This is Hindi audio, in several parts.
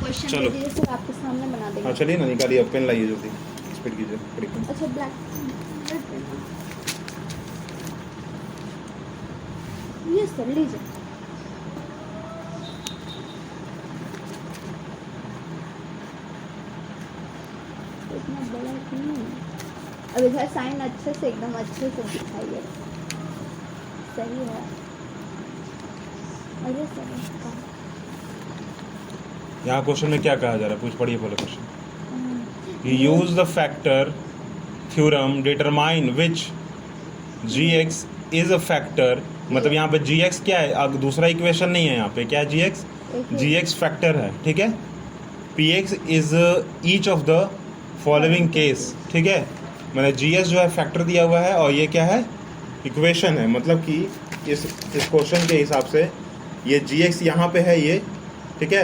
क्वेश्चन चलो। दे दीजिए सर, आपके सामने बना देंगे। हाँ चलिए ना, निकालिए, अब पेन लाइए जल्दी, स्पीड कीजिए, पढ़िए। अच्छा ब्लैक ये सर लीजिए। इतना बड़ा क्यों है? अब इधर साइन अच्छे से एकदम अच्छे से दिखाइए, सही है। अरे सर इसका यहाँ क्वेश्चन में क्या कहा जा रहा है, कुछ पढ़िए पहले question. Use the factor theorem determine which g x is a factor, मतलब यहाँ पे जी एक्स क्या है, अब दूसरा इक्वेशन नहीं है यहाँ पे, क्या है जी एक्स फैक्टर है, ठीक है। P x is each of the following case, ठीक है। मैंने जी एस जो है फैक्टर दिया हुआ है, और ये क्या है, इक्वेशन है, मतलब कि इस क्वेश्चन के हिसाब से ये जी एक्स यहाँ पे है ये, ठीक है,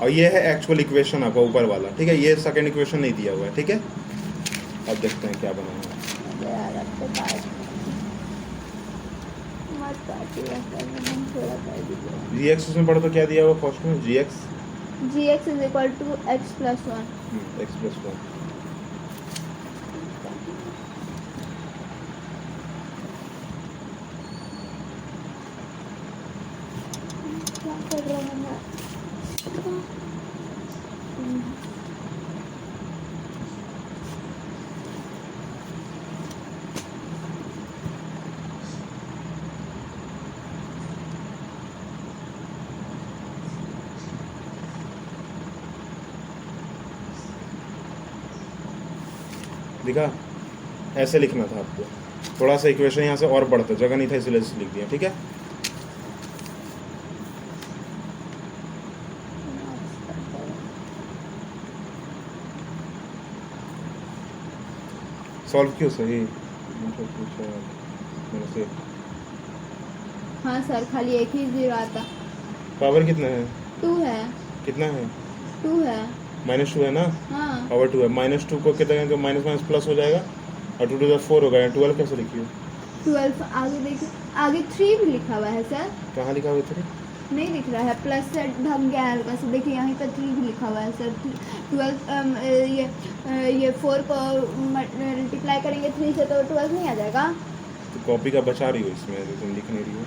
और ये है एक्चुअल इक्वेशन आपका ऊपर वाला, ठीक है। ये सेकंड इक्वेशन नहीं दिया हुआ है, ठीक है। अब देखते हैं क्या बना है। यार आपको बात मत काटिए सर, हम थोड़ा कर दीजिए। जी एक्स उसमें पढ़ो तो क्या दिया हुआ फर्स्ट में, G x is equal to X plus 1। X plus one. क्या कर रहा हूँ मैं? दिखा, ऐसे लिखना था आपको, थोड़ा सा इक्वेशन यहाँ से और बढ़ता, जगह नहीं था इसलिए ऐसे लिख दिया, ठीक है। सॉल्व क्यों सही मतलब पूछा मेरे से। हाँ सर, खाली एक ही जीरो आता। पावर कितना है, 2 है। कितना है, 2 है। -2 है ना, हाँ पावर 2 है। -2 को कितना है तो माइनस माइनस प्लस हो जाएगा, और 2 टू 4 होगा। 12 कैसे लिखिए, 12 आगे देखिए, आगे 3 भी लिखा हुआ है सर। कहाँ लिखा हुआ था, नहीं दिख रहा है, प्लस से ढक गया है हल्का से, देखिए यहाँ पर 3 भी लिखा हुआ है सर। 12 ये 4 को मल्टीप्लाई करेंगे 3 से तो 12 नहीं आ जाएगा। तो कॉपी का बचा रही हो इसमें, जो तुम लिख नहीं रही हो।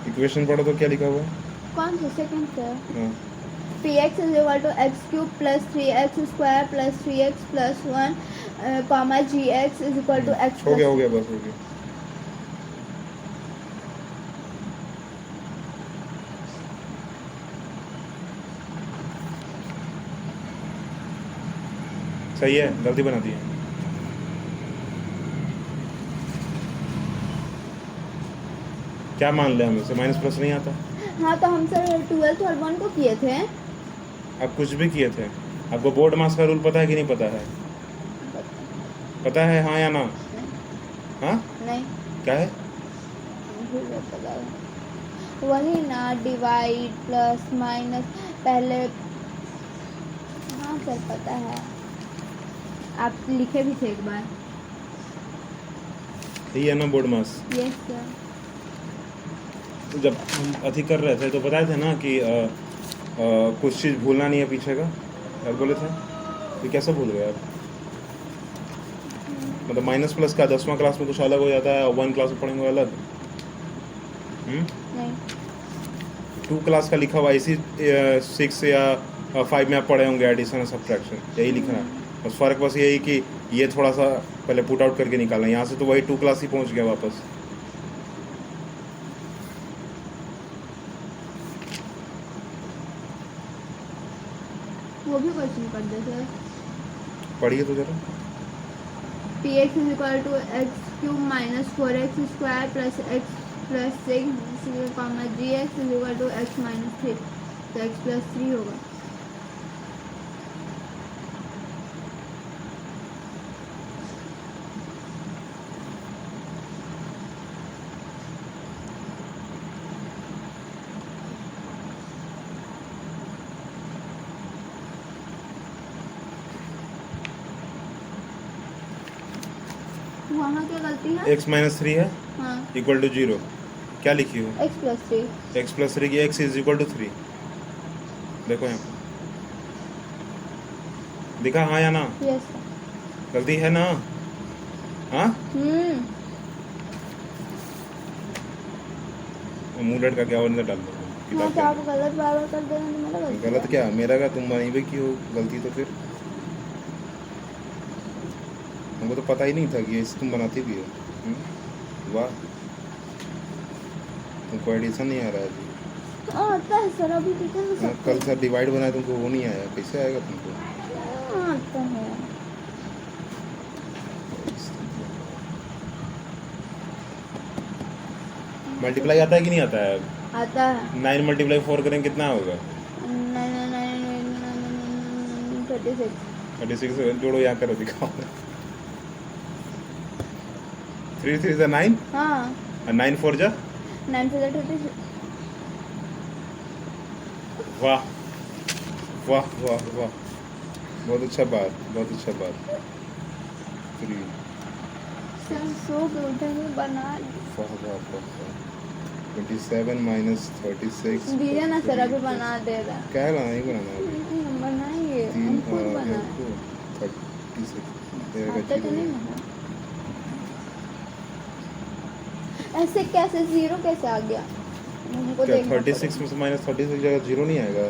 इक्वेशन पढ़ो तो क्या लिखा हुआ है, कौन सा सेकंड सर? हाँ। P x is equal to x cube plus 3x square plus 3x plus 1 comma g x is equal to x. हो गया बस हो गया। सही है, गलती बना दी है। क्या मान लिया हम इसे, माइनस प्लस नहीं आता। हाँ तो हम सर 12th और 1 को किए थे। आप कुछ भी किए थे, आपको बोर्ड मास का रूल पता है कि नहीं पता है, पता है हाँ या ना, हाँ नहीं क्या है, पता है। वही ना, डिवाइड प्लस माइनस पहले। हाँ सर पता है, आप लिखे भी थे एक बार। यही है ना बोर्ड मास। Yes sir. जब हम अथी कर रहे थे तो बताए थे ना कि कुछ चीज़ भूलना नहीं है पीछे का, क्या बोले थे, ये कैसे भूल गए आप। मतलब माइनस प्लस का 10वां क्लास में कुछ अलग हो जाता है, 1 क्लास में पढ़ेंगे अलग। नहीं 2 क्लास का लिखा हुआ इसी 6 या 5 में आप पढ़े होंगे, एडिशन और सब्ट्रैक्शन, यही लिखना है। बस फ़र्क बस यही कि ये थोड़ा सा पहले पुट आउट करके निकालना, यहाँ से तो वही 2 क्लास ही पहुँच गया वापस। वो भी क्वेश्चन कर दे सर। पढ़िए तो जरा। P x is equal to x cube minus 4x square plus x plus 6 comma g x is equal to x minus 3, तो x प्लस 3 होगा। वहाँ क्या गलती है? x माइनस 3 है हाँ इक्वल टू 0, क्या लिखी हो? x plus 3। x प्लस 3 की x इज इक्वल टू 3, देखो यहाँ पे दिखा हाँ या ना? यस। गलती है ना? हाँ मुंह लटका क्या और अंदर डाल दो हाँ किताब तो के आप अंदर। गलत बार बार कर देना तो मेरा गलती गलत है। क्या मेरा का, तुम वहीं पे की हो गलती, तो फिर हमको तो पता ही नहीं था कि ये तुम बनाती भी हो। वाह, तुमको एडिशन नहीं आ रहा है अभी। आता है सर, अभी टीचर में हाँ, सब कल सर डिवाइड बनाए तुमको वो नहीं आया, कैसे आएगा तुमको? आता है। मल्टीप्लाई आता है कि नहीं आता है? आता है 9 मल्टीप्लाई 4 करें कितना होगा? 36। 36 जोड़ो यहाँ करो दिखाओ। 3 3 जा 9 हाँ और 9 4 जा 9 से 36। वाह वाह वाह वाह, बहुत अच्छा बात, बहुत अच्छा बात। 3 सर सो के उठेंगे बना वाह वाह वाह 27 माइनस 36 दीजिए ना सर, अभी बना दे रहा है। क्या लाना ही बनाना है अभी? हम बनाएंगे, हम खुद बनाए। 36 आता तो नहीं है। ऐसे कैसे जीरो कैसे आ गया? हमको क्या देखना 36 में से माइनस 36 जगह जीरो नहीं आएगा?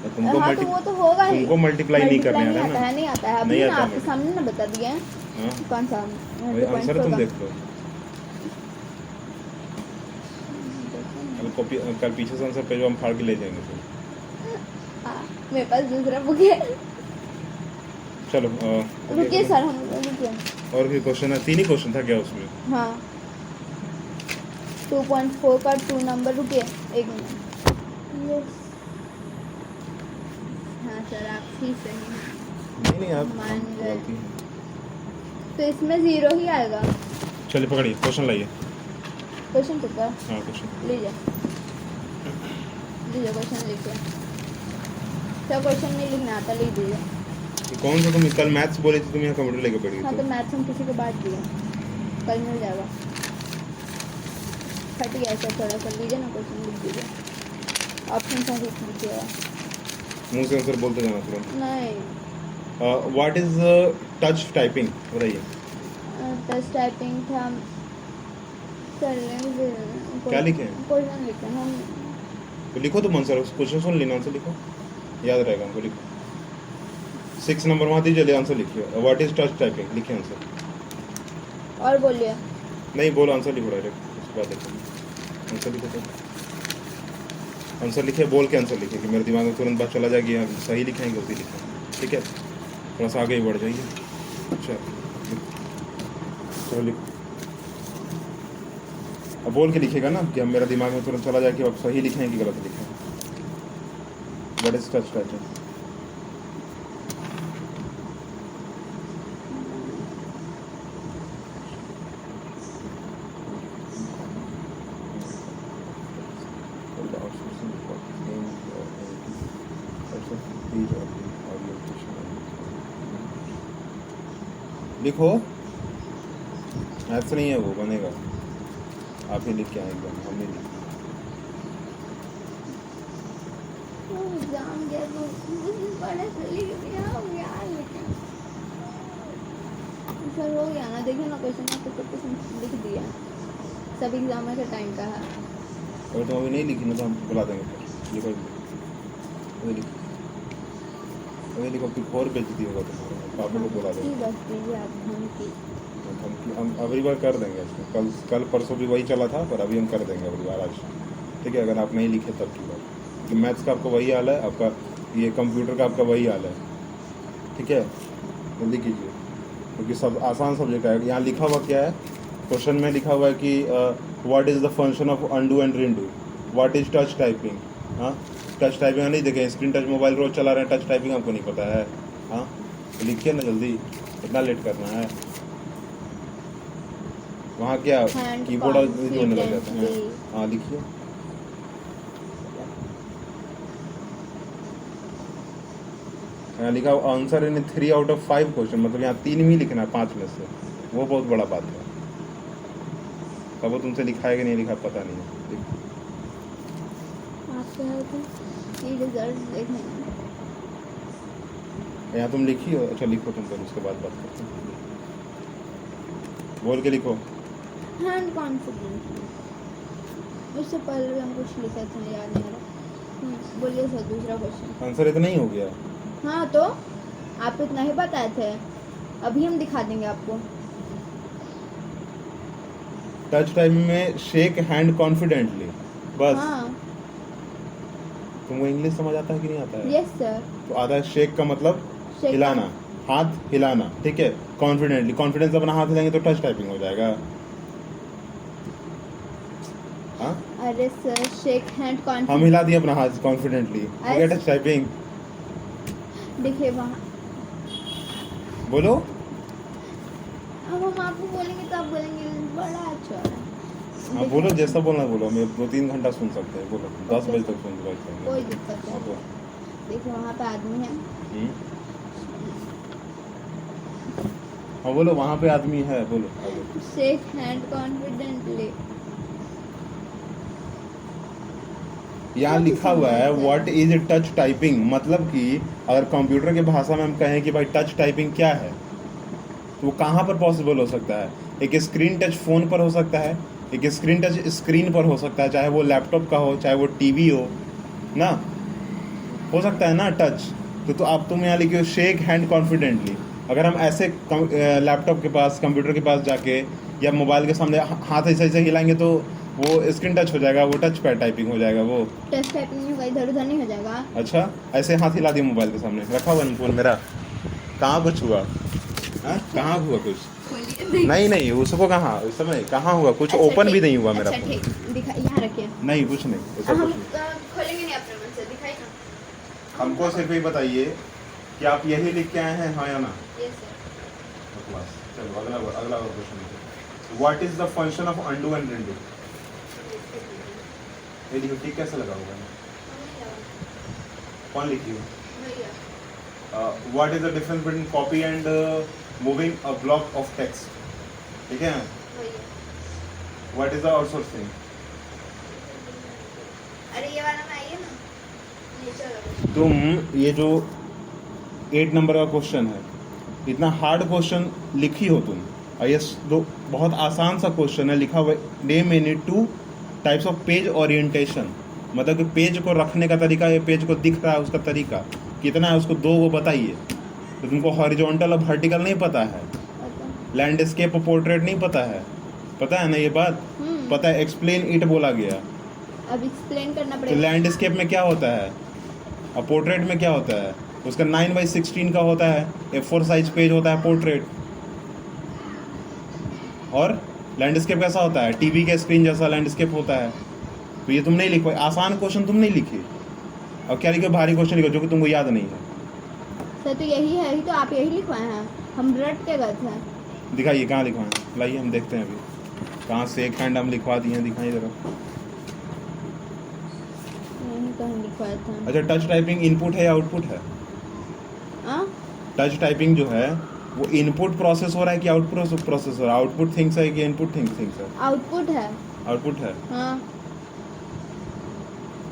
तुमको हाँ तो वो तो होगा ही। तुमको मल्टीप्लाई नहीं करने आ रहा है ना? नहीं आता है। अभी नहीं ना आता आपके है। सामने ना बता दिए हैं। हाँ कौन सा वही आंसर तुम देख लो। कॉपी कल पीछे से आंसर पेज हम फाड़ के ले जाएंगे फिर। मेरे पास दूसरा बुक है। चलो रुकिए सर, हम रुकिए। और भी क्वेश्चन है? 3 ही क्वेश्चन था क्या उसमें? हाँ 2.4 का 2 नंबर, रुकिए 1 मिनट। यस हाँ सर, आप ही सही हैं। नहीं आप मान गए। गलती है। तो इसमें जीरो ही आएगा। चलिए पकड़िए क्वेश्चन लाइए। क्वेश्चन पेपर हाँ क्वेश्चन लीजिए, लीजिए क्वेश्चन लिखिए। सर क्वेश्चन नहीं लिखना आता, लिख दीजिए। कौन सा? तुम कल मैथ्स बोले थे, तुम यहाँ कंप्यूटर लेके पड़ी हाँ तो मैथ्स हम किसी को बांट दिए, कल मिल जाएगा। फट गया सर, थोड़ा सा लीजिए ना, क्वेश्चन लिख दीजिए। ऑप्शन सही लिखिएगा। मुंह से आंसर बोलते जाना तुरंत। नहीं व्हाट इज टच टाइपिंग बताइए। टच टाइपिंग था सर। क्या लिखे? क्वेश्चन लिखे हम। तो लिखो तुम आंसर, क्वेश्चन सुन लेना, आंसर लिखो, याद रहेगा हमको। लिखो 6 नंबर वहाँ दीजिए, आंसर लिखिए। व्हाट इज टच टाइपिंग, लिखिए आंसर। और बोलिए। नहीं बोलो, आंसर लिखो डायरेक्ट, उसके बाद देखो आंसर लिखो। तो आंसर लिखिए, बोल के आंसर लिखिए कि मेरे दिमाग में तुरंत बात चला जाएगी हाँ सही लिखे हैं गलती लिखे, ठीक है? थोड़ा सा आगे ही बढ़ जाइए। अच्छा चलो लिखो, अब बोल के लिखेगा ना कि अब मेरा दिमाग में तुरंत चला जाए कि आप सही लिखे हैं कि गलत लिखे हैं। What is touch typing? लिखो, ऐसा नहीं है वो बनेगा, आप ही लिख के आए एकदम, हम नहीं लिख। एग्जाम गया तो बड़े से लिख दिया हम यार, लेकिन सर हो गया ना, देखिए ना क्वेश्चन आपको सब कुछ लिख दिया। सब एग्जाम के टाइम का है। अगर तुम अभी नहीं लिखी ना तो हम बुला देंगे फिर। लिखो अभी लिखो, अभी लिखो, फिर और बेइज्जती होगा तुम्हारा, पापा को बुला देंगे। बस दीजिए आप धमकी। हम अगली बार कर देंगे इसको, कल परसों भी वही चला था, पर अभी हम कर देंगे अगली बार आज, ठीक है? अगर आप नहीं लिखे तब की बात, क्योंकि मैथ्स का आपका वही हाल है, आपका ये कंप्यूटर का आपका वही हाल है, ठीक है? जल्दी कीजिए, क्योंकि सब आसान सब्जेक्ट है। यहाँ लिखा हुआ क्या है क्वेश्चन में? लिखा हुआ है कि what is the function of undo and redo, what is touch typing. हाँ टच टाइपिंग नहीं देखें, स्क्रीन टच मोबाइल रोज चला रहे हैं, टच टाइपिंग आपको नहीं पता है? हाँ तो लिखिए ना जल्दी, कितना लेट करना है? वहाँ क्या कीबोर्ड होने लग जाता है? हाँ लिखिए। यहाँ लिखा answer in 3 out of 5 question, मतलब यहाँ 3 ही लिखना है 5 में से, वो बहुत बड़ा बात है। तब वो तुमसे लिखा है कि नहीं लिखा पता नहीं है। आप कह रहे थे ये रिजल्ट देखने हैं। यहाँ तुम लिखी हो, अच्छा लिखो तुम पहले, उसके बाद बात करते हैं। बोल के लिखो। हैंड कॉन्फिडेंट, उससे पहले भी हम कुछ लिखा था, याद नहीं आ रहा। बोलिए सर दूसरा क्वेश्चन। आंसर इतना ही हो गया। हाँ तो आप इतना ही बताए थे, अभी हम दिखा देंगे आपको। टच टाइम में शेक हैंड कॉन्फिडेंटली, बस। हाँ तुमको इंग्लिश समझ आता है कि नहीं आता है? Yes sir. तो आता है शेक का मतलब Shake हिलाना, हाथ हिलाना, ठीक है। कॉन्फिडेंटली, कॉन्फिडेंस अपना हाथ हिलाएंगे तो टच टाइपिंग हो जाएगा। हाँ, अरे सर शेक हैंड हम कॉन्फिडेंट, हिला दिए अपना हाथ कॉन्फिडेंटली, हो गया टच टाइपिंग। देखिए वहाँ, बोलो। अब हम आपको बोलेंगे तो आप बोलेंगे बड़ा अच्छा है। हाँ बोलो, जैसा बोलना बोलो, हम 2-3 घंटा सुन सकते हैं। बोलो, 10 बजे तक सुन सकते हैं। कोई दिक्कत हाँ, नहीं। बोलो। देखिए वहाँ पे आदमी है, हाँ बोलो, वहाँ पे आदमी है, बोलो आगे। Shake hand confidently. यहाँ लिखा हुआ है व्हाट इज टच टाइपिंग, मतलब कि अगर कंप्यूटर की भाषा में हम कहें कि भाई टच टाइपिंग क्या है, तो वो कहाँ पर पॉसिबल हो सकता है? एक स्क्रीन टच फोन पर हो सकता है, एक स्क्रीन टच स्क्रीन पर हो सकता है, चाहे वो लैपटॉप का हो, चाहे वो टीवी हो ना, हो सकता है ना टच। तो अब तुम यहाँ लिखियो शेक हैंड कॉन्फिडेंटली। अगर हम ऐसे लैपटॉप के पास, कंप्यूटर के पास जाके या मोबाइल के सामने हाथ ऐसे ऐसे हिलाएंगे तो वो स्क्रीन टच हो जाएगा, वो टच पैड टाइपिंग हो जाएगा। वो टच टाइपिंग नहीं होगा, इधर उधर नहीं हो जाएगा। अच्छा, ऐसे हाथ हिला दिया मोबाइल के सामने, रखा हुआ है फोन मेरा, कहाँ कुछ हुआ? हाँ, कहाँ हुआ कुछ? नहीं नहीं, उसको कहाँ, उस समय कहाँ हुआ कुछ? अच्छा, ओपन भी ठीक। नहीं हुआ मेरा अच्छा फोन। ठीक, दिखा, यहाँ रखिए। नहीं कुछ नहीं, ऐसा हम कुछ नहीं। खोलेंगे नहीं अपने मन से, दिखाइए ना। हमको सिर्फ ये बताइए कि आप यही लिख के आए हैं, हाँ या ना? Yes sir. बकवास। चलो अगला अगला क्वेश्चन लिखो। What is the function of undo and redo? ये लिखो, ठीक कैसे लगा होगा? कौन लिखी हो? What is the difference between copy and moving a block of text? ठीक है। What is the outsourcing? अरे ये वाला में आइए ना, नीचे वाला। तुम ये जो 8 नंबर का क्वेश्चन है, इतना हार्ड क्वेश्चन लिखी हो तुम, और ये दो बहुत आसान सा क्वेश्चन है, लिखा हुआ name any 2 types of page orientation, मतलब कि पेज को रखने का तरीका, ये पेज को दिख रहा है उसका तरीका कितना है, उसको 2 को बताइए। तो तुमको हॉरिजॉन्टल और वर्टिकल नहीं पता है, लैंडस्केप और पोर्ट्रेट नहीं पता है ना ये बात? पता है, एक्सप्लेन इट बोला गया। अब एक्सप्लेन करना तो पड़ेगा। लैंडस्केप में क्या होता है और पोर्ट्रेट में क्या होता है? उसका 9x16 का होता है, A4 साइज पेज होता है पोर्ट्रेट। और लैंडस्केप कैसा होता है? टीवी के स्क्रीन जैसा लैंडस्केप होता है। तो ये तुम नहीं लिख पाए, आसान क्वेश्चन तुम नहीं लिखे, और क्या लिखे? भारी क्वेश्चन लिखो जो कि तुमको याद नहीं है। सर तो यही है, तो आप यही लिखवाए हैं, हम रट के गए थे। दिखाइए कहाँ लिखवाए, लाइए हम देखते हैं अभी कहाँ से एक हैंड हम लिखवा दिए हैं, दिखाइए जरा। यही कहीं लिखवाए थे। अच्छा, टच टाइपिंग इनपुट है या आउटपुट है? टच टाइपिंग जो है वो इनपुट प्रोसेस हो रहा है कि आउटपुट प्रोसेस हो रहा है? आउटपुट थिंग्स है कि इनपुट थिंग्स है? आउटपुट है। आउटपुट है। हाँ।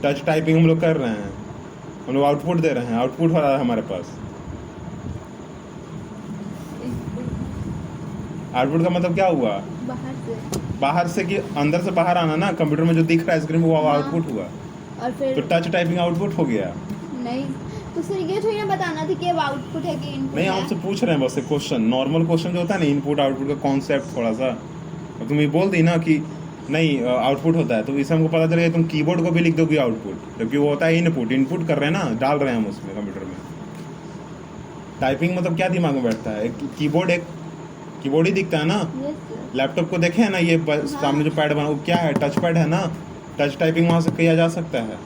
टच टाइपिंग हम लोग कर रहे हैं, हम लोग आउटपुट दे रहे हैं, आउटपुट हो रहा है हमारे पास। आउटपुट का मतलब क्या हुआ? बाहर से कि अंदर से बाहर आना ना, कंप्यूटर में जो दिख रहा है स्क्रीन में वो आउटपुट हुआ। और फिर तो टच टाइपिंग आउटपुट हो गया। नहीं तो सर ये थोड़ी ना बताना थी कि अब आउटपुट है कि इनपुट नहीं, है। आपसे पूछ रहे हैं बस, क्वेश्चन नॉर्मल क्वेश्चन जो होता है ना, इनपुट आउटपुट का कॉन्सेप्ट थोड़ा सा, अब तुम ये बोल दी ना कि नहीं आउटपुट होता है, तो इससे हमको पता चलेगा तुम कीबोर्ड को भी लिख दोगे आउटपुट, जबकि वो होता है इनपुट। इनपुट कर रहे हैं ना, डाल रहे हैं हम उसमें कंप्यूटर में। टाइपिंग मतलब क्या दिमाग में बैठता है? कीबोर्ड ही दिखता है ना। लैपटॉप को देखे है ना, ये सामने जो पैड बना वो क्या है? टच पैड है ना। टच टाइपिंग वहाँ से किया जा सकता है।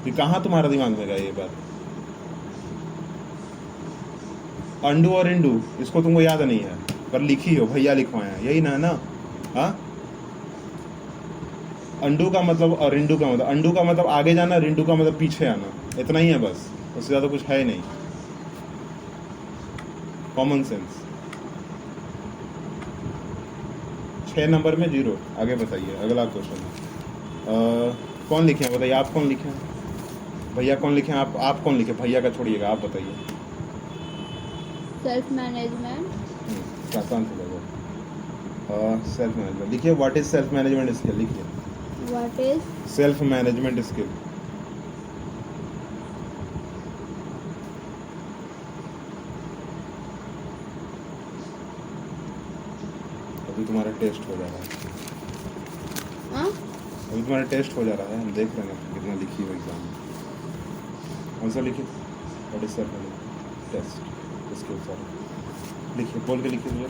ये कहाँ तुम्हारा दिमाग में गया ये बात? अंडू और इंडू इसको तुमको याद नहीं है, पर लिखी हो, भैया लिखवाए हैं, यही ना? हाँ, अंडू का मतलब और रिंडू का मतलब, अंडू का मतलब आगे जाना, रिंडू का मतलब पीछे आना, इतना ही है बस, उससे ज़्यादा कुछ है नहीं। Common sense. 6 नंबर में 0। आगे बताइए, अगला क्वेश्चन। कौन लिखे हैं बताइए, आप कौन लिखे हैं? भैया कौन लिखे हैं? आप कौन लिखे? भैया का छोड़िएगा, आप बताइए। Self management. आसान से लगेगा। सेल्फ मैनेजमेंट लिखिए। What is self management skill लिखिए। What is self management skill. अभी तुम्हारा टेस्ट हो जा रहा है। अभी तुम्हारा टेस्ट हो जा रहा है, हम देख रहे हैं कितना लिखी हो एग्जाम में। आंसर लिखिए। What is self management test skill sir लिखिए, बोल के लिखिए भैया।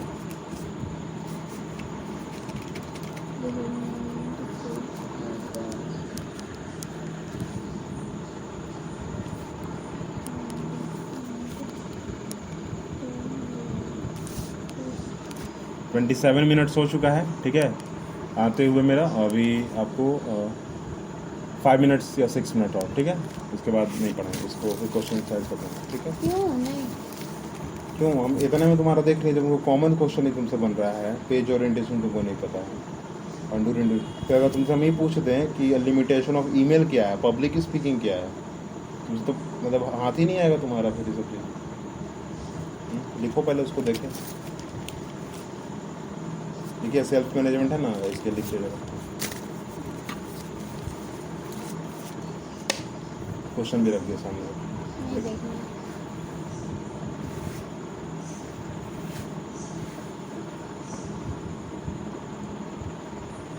ट्वेंटी 27 मिनट्स हो चुका है, ठीक है आते हुए मेरा। अभी आपको 5 मिनट्स या 6 मिनट और, ठीक है। उसके बाद नहीं पढ़ेंगे इसको, फिर क्वेश्चन एक्सरसाइज करते हैं, ठीक है। क्यों नहीं? क्यों? हम इतने में तुम्हारा देख लीजिए, तुमको कॉमन क्वेश्चन ही तुमसे बन रहा है। पेज ओरिएंटेशन तुमको नहीं पता है, अंडू तो अगर तुमसे हम ही पूछते हैं कि लिमिटेशन ऑफ ईमेल क्या है, पब्लिक स्पीकिंग क्या है, तुमसे तो मतलब हाथ ही नहीं आएगा तुम्हारा फिर ये सब चीज़। लिखो पहले उसको, देखें। देखिए सेल्फ मैनेजमेंट है ना, इसके लिखिए जरा। क्वेश्चन भी रख दिया सामने। नहीं देखना।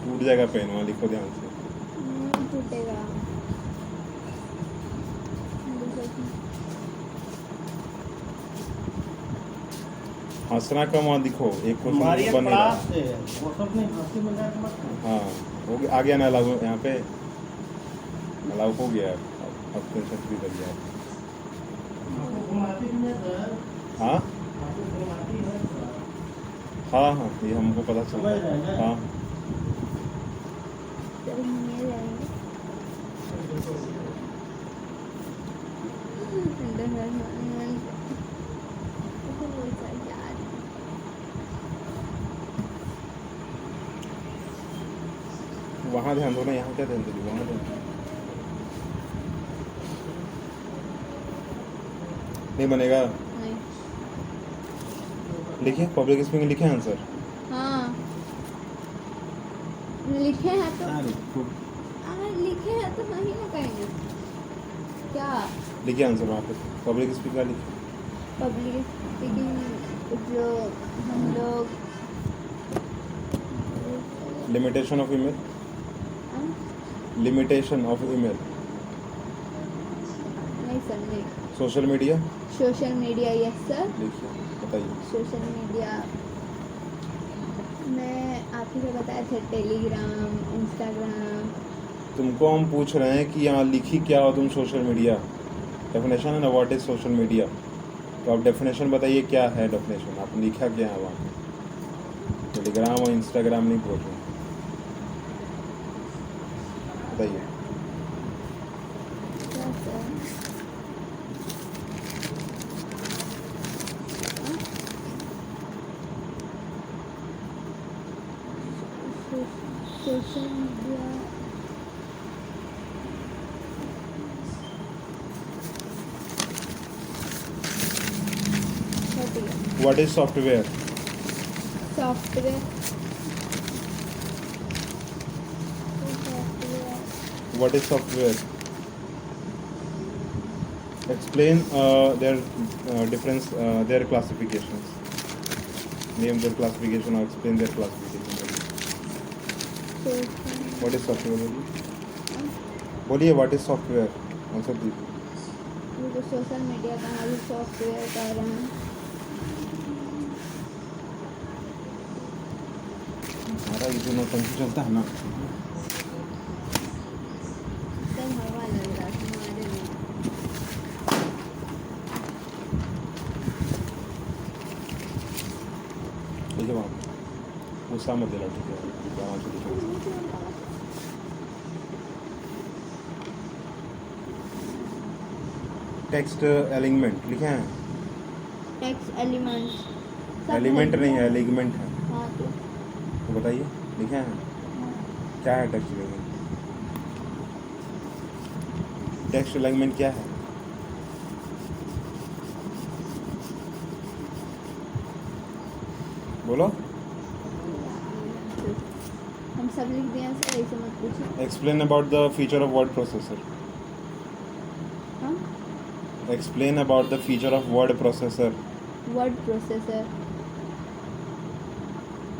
टूट जाएगा पेन, वहाँ लिखो ध्यान से। नहीं टूटेगा। हंसना कम, वहाँ दिखो एक हमारी क्वेश्चन एक बन रहा क्लास है। है, वो सब नहीं हंसी मजाक मत करो। हाँ हो गया, आ गया ना अलाउ यहाँ पे, अलाउ हो गया। अब टेंशन फ्री कर दिया। आपको घुमाती भी है सर, हाँ आपको घुमाती है सर। हाँ हाँ, ये हमको पता चल समझ रहा रहे है। हैं? हाँ चल नहीं जाएंगे। वहाँ ध्यान दो ना, यहाँ क्या ध्यान दोगे? वहाँ ध्यान दो। नहीं बनेगा। नहीं। लिखिए पब्लिक स्पीकिंग, लिखे आंसर। हाँ लिखे हैं तो अरे, लिखे हैं तो नहीं ना कहेंगे क्या? लिखिए आंसर वहाँ पे, पब्लिक स्पीकर लिखिए। पब्लिक स्पीकिंग जो हम लोग limitation of email, limitation of email. नहीं सर नहीं। Social media social media yes sir. लिखिए, बताइए। सोशल मीडिया मैं आप ही को बताया था, टेलीग्राम, इंस्टाग्राम। तुमको हम पूछ रहे हैं कि यहाँ लिखी क्या हो तुम सोशल मीडिया, डेफिनेशन है ना, व्हाट इज सोशल मीडिया। तो आप डेफिनेशन बताइए क्या है डेफिनेशन, आप लिखा क्या है वहाँ। टेलीग्राम और इंस्टाग्राम नहीं बोल रहे, बताइए। क्या sir? Social media what is software, software what is software, explain their difference, their classifications, name their classification or explain their classification. What is software? बोलिए what is software, आंसर दीजिए। तो सोशल मीडिया का भी सॉफ्टवेयर कर रहे हैं। हमारा ये जो नौटंकी चलता है ना, सब हवा लग रहा है हमारे लिए। ठीक है वहाँ गुस्सा मत दिला, ठीक है वहाँ से लिखो। टेक्स्ट एलिमेंट लिखे हैं, टेक्स्ट एलिमेंट्स एलिमेंट नहीं है, एलिगमेंट है। हाँ तो तो बताइए लिखे हैं क्या है टेक्स्ट एलिमेंट? टेक्स्ट एलिमेंट क्या है? बोलो। हम सब लिख दिए सर, ऐसे मत पूछिए। Explain about the feature of word processor. हाँ, explain about the feature of word processor. Word processor.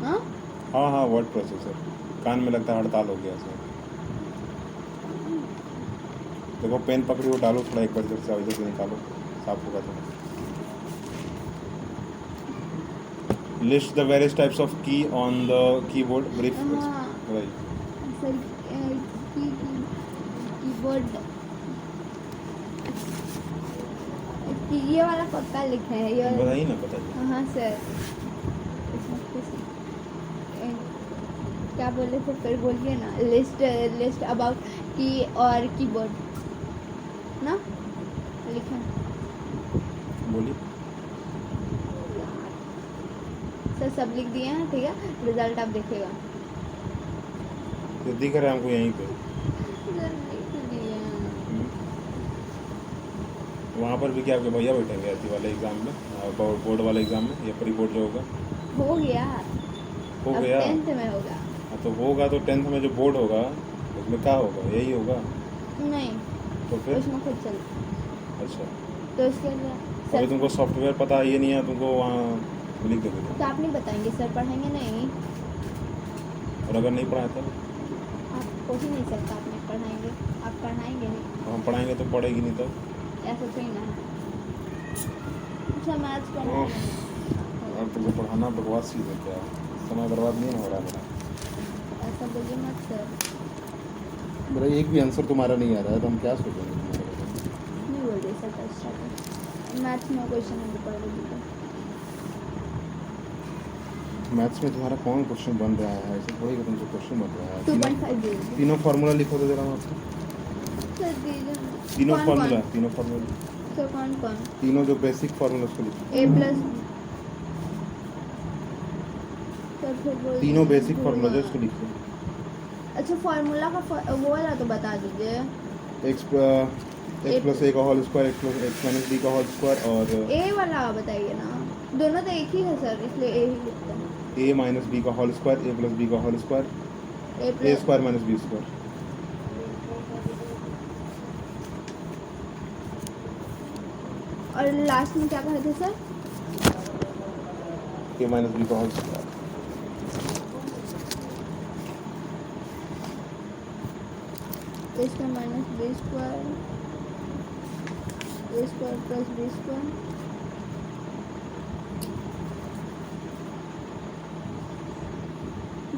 हाँ, हाँ वर्ड प्रोसेसर। कान में लगता है हड़ताल हो गया सर। देखो पेन पकड़ी वो डालो थोड़ा एक बार इधर से निकालो, साफ होगा तो। List the various types of की ऑन द कीबोर्ड ब्रीफ। हाँ। बताइए। सर कीबोर्ड ये वाला पक्का लिखा है, ये वाला। बताइए ना, बताइए। हाँ सर, इसमें क्या बोले थे फिर बोलिए ना। लिस्ट अबाउट की और कीबोर्ड ना लिखा है। बोलिए। सर सब लिख दिए हैं, ठीक है। रिजल्ट आप देखिएगा। ये दिख रहा है हमको यहीं पे। सर लिख दिए हैं। वहाँ पर भी क्या आपके भैया बैठेंगे ऐसी वाले एग्जाम में, बोर्ड वाले एग्जाम में, या प्री बोर्ड जो होगा? हो गया, हो अब गया। 10th में होगा। हाँ तो होगा तो 10th में जो बोर्ड होगा उसमें क्या होगा? यही होगा नहीं, तो फिर। उसमें खुद चल। अच्छा, तो इसके लिए अभी सर, तुमको सॉफ्टवेयर पता है ये नहीं है तुमको, वहाँ लिख देते थे। तो आप नहीं बताएंगे सर, पढ़ाएंगे नहीं और अगर नहीं पढ़ाया तो आप, हो ही नहीं सकता। आप नहीं पढ़ाएंगे, आप पढ़ाएंगे नहीं, हम पढ़ाएंगे तो पढ़ेगी नहीं तब। ऐसा तो ही ना है। अच्छा मैथ्स पढ़ाएंगे। और तुमको पढ़ाना बकवास चीज़ है क्या? समय बर्बाद नहीं हो रहा मेरा। ऐसा बोलिए मत सर। मेरा एक भी आंसर तुम्हारा नहीं आ रहा है तो हम क्या सोचेंगे तुम्हारे बारे में? नहीं बोल रही सर, अच्छा तो मैथ्स में क्वेश्चन है, पढ़ लीजिए। मैथ्स में तुम्हारा कौन क्वेश्चन बन रहा है? ऐसे थोड़ी कि तुमसे क्वेश्चन बन रहा है। 2.5 दे दीजिए तीनों फार्मूला लिखो तो जरा आपको। सर। दीजिए तीनों कौन फार्मूला, कौन? तीनों फार्मूला, सर कौन कौन? तीनों जो बेसिक फार्मूला उसको लिखो। A प्लस सर फिर बोल तीनों दीजिए, बेसिक फार्मूला जो उसको लिखो। अच्छा फार्मूला का वो वाला तो बता दीजिए। एक्स प्लस ए का whole square, x plus x minus B का होल स्क्वायर, और ए वाला बताइए ना, दोनों तो एक ही है सर, इसलिए ए ही लिखते हैं। ए माइनस बी का whole square, A plus B का whole square, A A plus square minus B square. और लास्ट में क्या कहे थे सर? ए माइनस बी का whole square. A square minus B square, A square plus B square.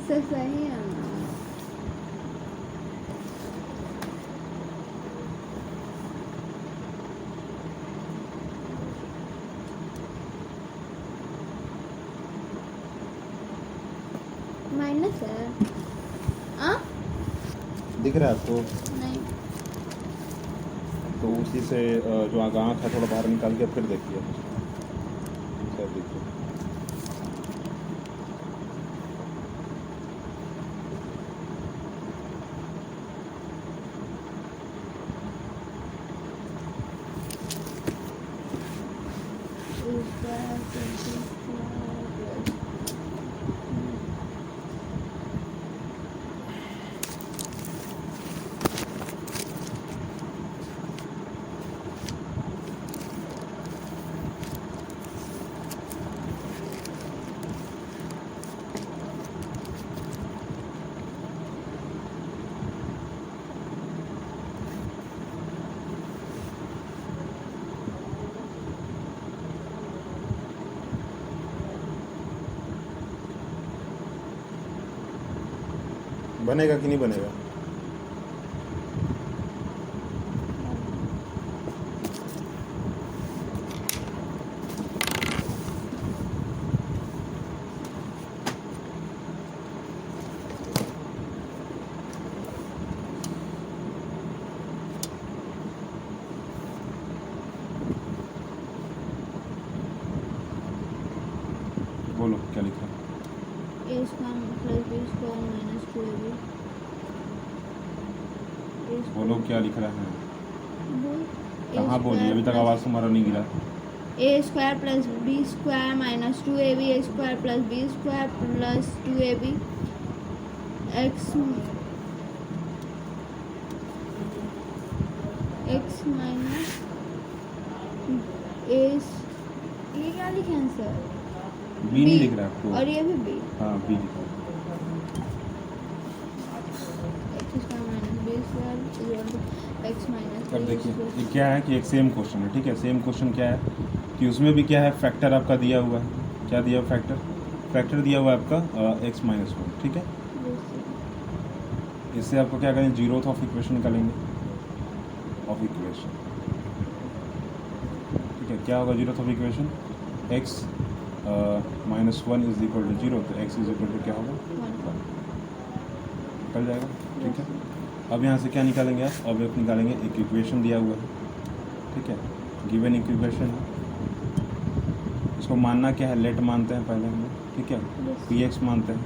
Sir सही है ना? माइनस है। हाँ दिख रहा है आपको? नहीं, तो उसी से जो आँख है थोड़ा बाहर निकाल के फिर देखिए। सर देखिए, A square plus B square plus बनेगा कि नहीं बनेगा? बोलो क्या लिखा? A square plus B square minus 2ab वो लोग क्या लिख रहे हैं? कहाँ बोलिए, अभी तक आवाज़ तुम्हारा नहीं गिरा। A square plus B square minus 2ab A square plus B square plus 2ab X minus A, ये क्या लिखे हैं सर? बी नहीं लिख रहा आपको? और ये भी बी। हाँ बी लिखा है। X square minus B square x minus. अब देखिए ये क्या है कि एक सेम क्वेश्चन है, ठीक है। सेम क्वेश्चन क्या है कि उसमें भी क्या है, फैक्टर आपका दिया हुआ है। क्या दिया हुआ? फैक्टर दिया हुआ है आपका एक्स माइनस 1, ठीक है। इससे आपको क्या करें, जीरोथ ऑफ इक्वेशन निकालेंगे, ऑफ इक्वेशन, ठीक है। क्या होगा zeroth of equation? X minus 1 is equal to 0, तो एक्स इज इक्वल टू क्या होगा? 1 निकल जाएगा, ठीक है। अब यहाँ से क्या निकालेंगे आप? अब एक निकालेंगे, एक इक्वेशन दिया हुआ है, ठीक है। गिवन इक्वेशन है, इसको मानना क्या है, लेट मानते हैं पहले हम लोग, ठीक है। पी एक्स मानते हैं,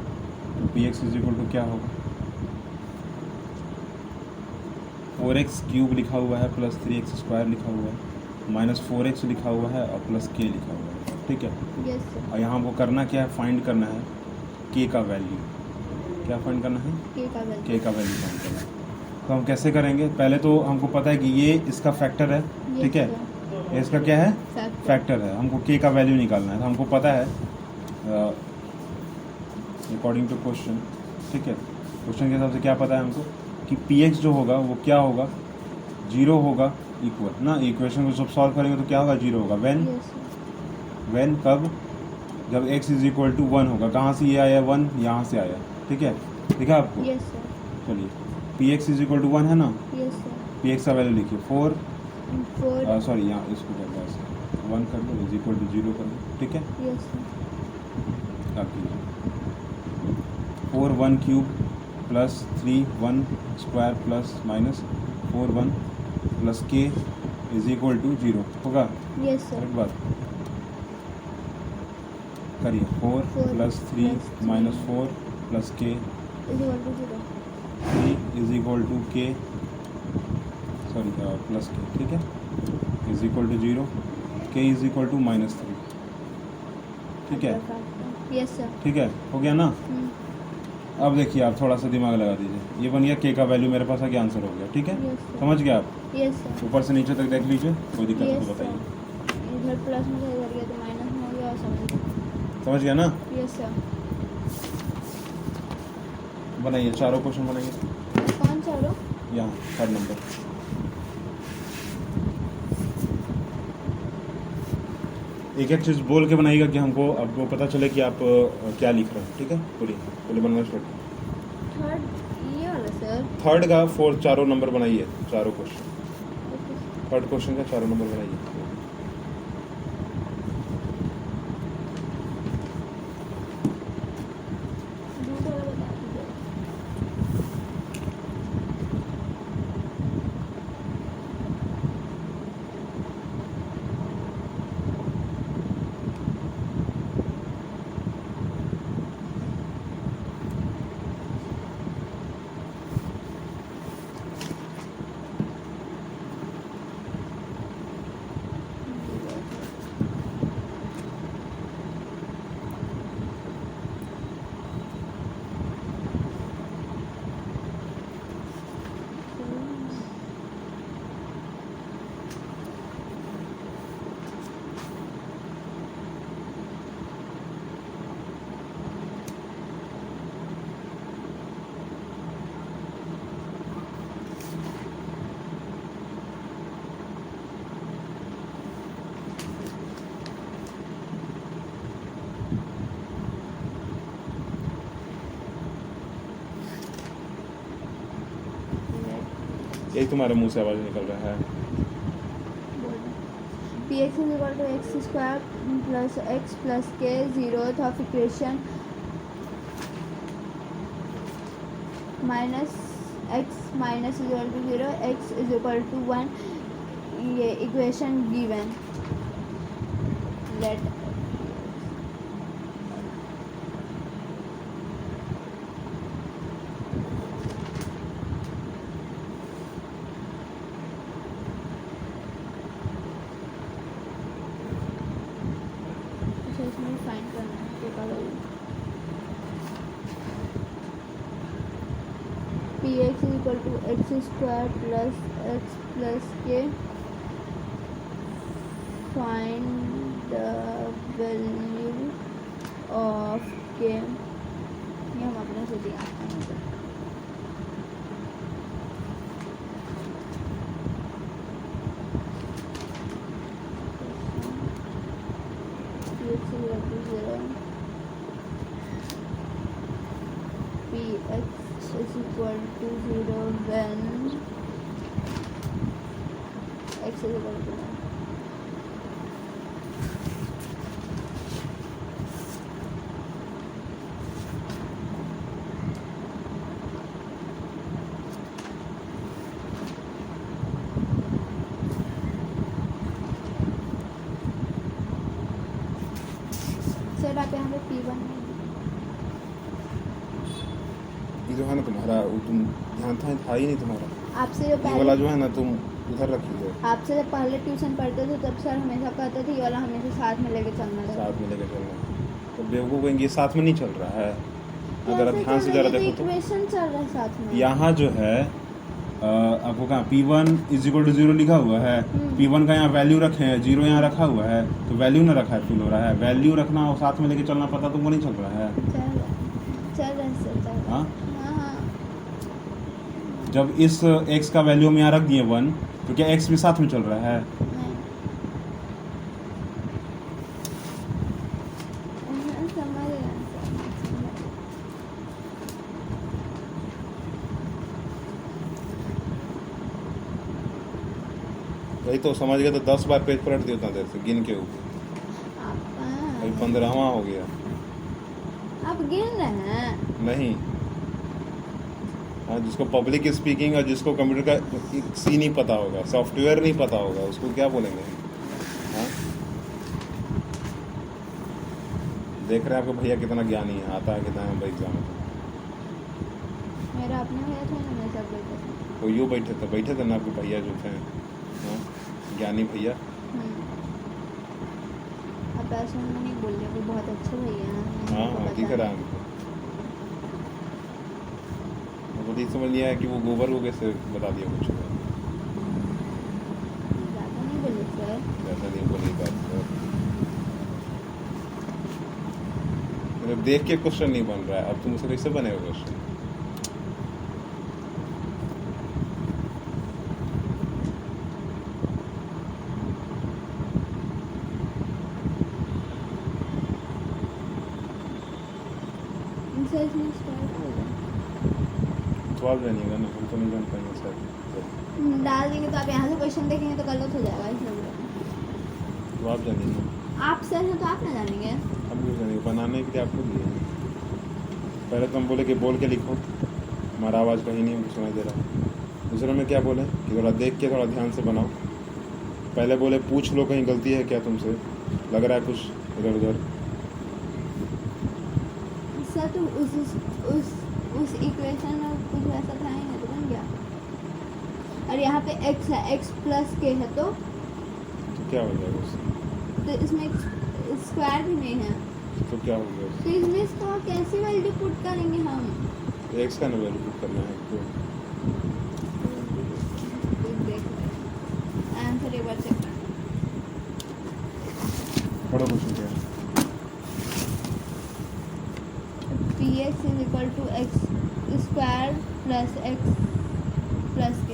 तो p x is equal to क्या होगा? 4x क्यूब लिखा हुआ है प्लस 3x स्क्वायर लिखा हुआ है, माइनस 4x लिखा हुआ है और प्लस k लिखा हुआ है, ठीक है। Yes sir. और यहाँ वो करना क्या है, फाइंड करना है k का वैल्यू। क्या फाइंड करना है? के का वैल्यू। k का वैल्यू फाइंड करना है। तो हम कैसे करेंगे? पहले तो हमको पता है कि ये इसका फैक्टर है, ठीक है। ये इसका क्या है? फैक्टर है। हमको k का वैल्यू निकालना है। तो हमको पता है अकॉर्डिंग टू क्वेश्चन, ठीक है। क्वेश्चन के हिसाब से क्या पता है हमको कि px जो होगा वो क्या होगा, 0 होगा, इक्वल ना। इक्वेशन को जब सॉल्व करेंगे तो क्या होगा, 0 होगा। व्हेन कब? जब x इज इक्वल टू 1 होगा। कहाँ से ये आया 1? यहाँ से आया, ठीक है। ठीक है आपको? Yes sir. चलिए px इज इक्वल टू 1 है ना। Yes sir. px का वैल्यू लिखिए 4, 4 सॉरी यहाँ इसको कर दो, 1 कर दो, इज इक्वल टू 0 कर दो, ठीक है। Yes sir. आप कीजिए 4 1 cube plus 3 1 square plus minus 4 1 plus k is equal to 0 होगा। Yes sir. एक बार करिए 4 plus 3 minus 4 plus k is equal to 0। 3 is equal to k, sorry plus k, ठीक है, is equal to 0, k is equal to minus 3, ठीक है। Yes sir. ठीक है, हो गया ना। अब देखिए आप थोड़ा सा दिमाग लगा दीजिए, ये बन गया k का वैल्यू मेरे पास आगे आंसर हो गया, ठीक है। Yes, sir. समझ गया आप? Yes sir. ऊपर से नीचे तक देख लीजिए, कोई दिक्कत है यस तो सर। बताइए। इधर प्लस में था, इधर गया तो माइनस में हो गया और समझ गया। समझ गया ना। Yes sir. बनाइए, चारों क्वेश्चन बनाइए। कौन चारों? यहाँ 3rd नंबर। एक एक चीज़ बोल के बनाइएगा कि हमको आपको पता चले कि आप क्या लिख रहे हैं, ठीक है। बोलिए बनाना स्टार्ट। थर्ड ये वाला सर। 3rd का 4 चारों नंबर बनाइए, चारों क्वेश्चन। ओके। 3rd क्वेश्चन का चारों नंबर बनाइए। दूसरा वाला बता दीजिए। यही तुम्हारे मुंह से आवाज़ निकल रहा है। P x is equal to X square plus X plus K, zeroth of equation minus X minus is equal to 0, X is equal to 1। ये इक्वेशन गिवन। लेट मुझे फाइंड करना है तो करो px is equal to x square plus x plus k. Find the value of k. ये हम अपने से दिया है px is equal to 0 when x is equal to 1. Sir आप यहाँ पे P1 में ये जो है ना तुम्हारा वो तुम ध्यान था ही नहीं तुम्हारा, आपसे जो ये वाला पहले जो है ना तुम उधर रखी हो, आपसे जब पहले ट्यूशन पढ़ते थे तब सर हमेशा कहते थे ये वाला हमेशा साथ में लेके चलना था। साथ में लेके चलना। तो बेवकूफ़ कहेंगे ये साथ में नहीं चल रहा है, अगर कैसे ध्यान से चल रहा जरा है? ये देखो तो इक्वेशन चल रहा है साथ में। यहाँ जो है आपको कहाँ P1 इज इक्वल टू 0 लिखा हुआ है, P1 का यहाँ वैल्यू रखे हैं, 0 यहाँ रखा हुआ है, तो वैल्यू ना रखा है फील हो रहा है, वैल्यू रखना और साथ में लेके चलना पता तुमको नहीं चल रहा है। चल रहा है सर चल रहा हाँ, है। हाँ जब इस x का वैल्यू हम यहाँ रख दिए 1, तो क्या x भी साथ में चल रहा है? नहीं समझ रहा है सर। वही तो समझ गए तो 10 बार पेज पलट दिया उतना देर से गिन के ऊपर, आप अभी 15वां हो गया। आप गिन रहे हैं। नहीं, हाँ, जिसको पब्लिक स्पीकिंग और जिसको कंप्यूटर का सी नहीं पता होगा, सॉफ्टवेयर नहीं पता होगा, उसको क्या बोलेंगे? हाँ, देख रहे हैं आपको भैया कितना ज्ञानी है, आता है कितना नंबर एग्जाम में। मेरा अपना भैया था ना, मैं सब बैठे थे। वो यूँ बैठे थे ना आपके भैया जो थे, हाँ, ज्ञानी भैया। आप ऐसे में नहीं बोल रहे, वो बहुत अच्छे भैया हैं। हाँ हाँ, दिख रहा है हमको। मुझे ये समझ नहीं आया कि वो गोबर को कैसे बता दिया कुछ। ज़्यादा नहीं बोले सर। ऐसा नहीं बोली बात सर, मतलब देख के क्वेश्चन नहीं बन रहा है, अब तुम उसे कैसे बनेगा क्वेश्चन? सर इसमें स्टार्ट होगा। सवाल जानिएगा ना, हम तो नहीं जान पाएंगे सर। डाल देंगे तो आप यहाँ से क्वेश्चन देखेंगे तो गलत हो जाएगा इसलिए। तो आप जानिए, आप सर हैं तो आप ना जानेंगे। हम क्यों जानेंगे? बनाने के लिए आपको दिए हैं। पहले तो हम बोले कि बोल के लिखो, हमारा आवाज़ कहीं नहीं हमको सुनाई दे रहा। दूसरे में क्या बोले कि थोड़ा देख के थोड़ा ध्यान से बनाओ। पहले बोले पूछ लो कहीं गलती है क्या तुमसे, लग रहा है कुछ इधर उधर। सर तो उस इक्वेशन में कुछ वैसा था ही नहीं तो बन गया। और यहाँ पे x है, x प्लस k है तो क्या हो जाएगा उससे? तो इसमें स्क्वायर भी नहीं है तो क्या हो गया उससे? तो इसमें इसका कैसे वैल्यू पुट करेंगे हम? एक्स का ना वैल्यू पुट करना है तो आंसर एक बार चेक करना। थोड़ा कुछ क्या px is equal to x square plus x plus k।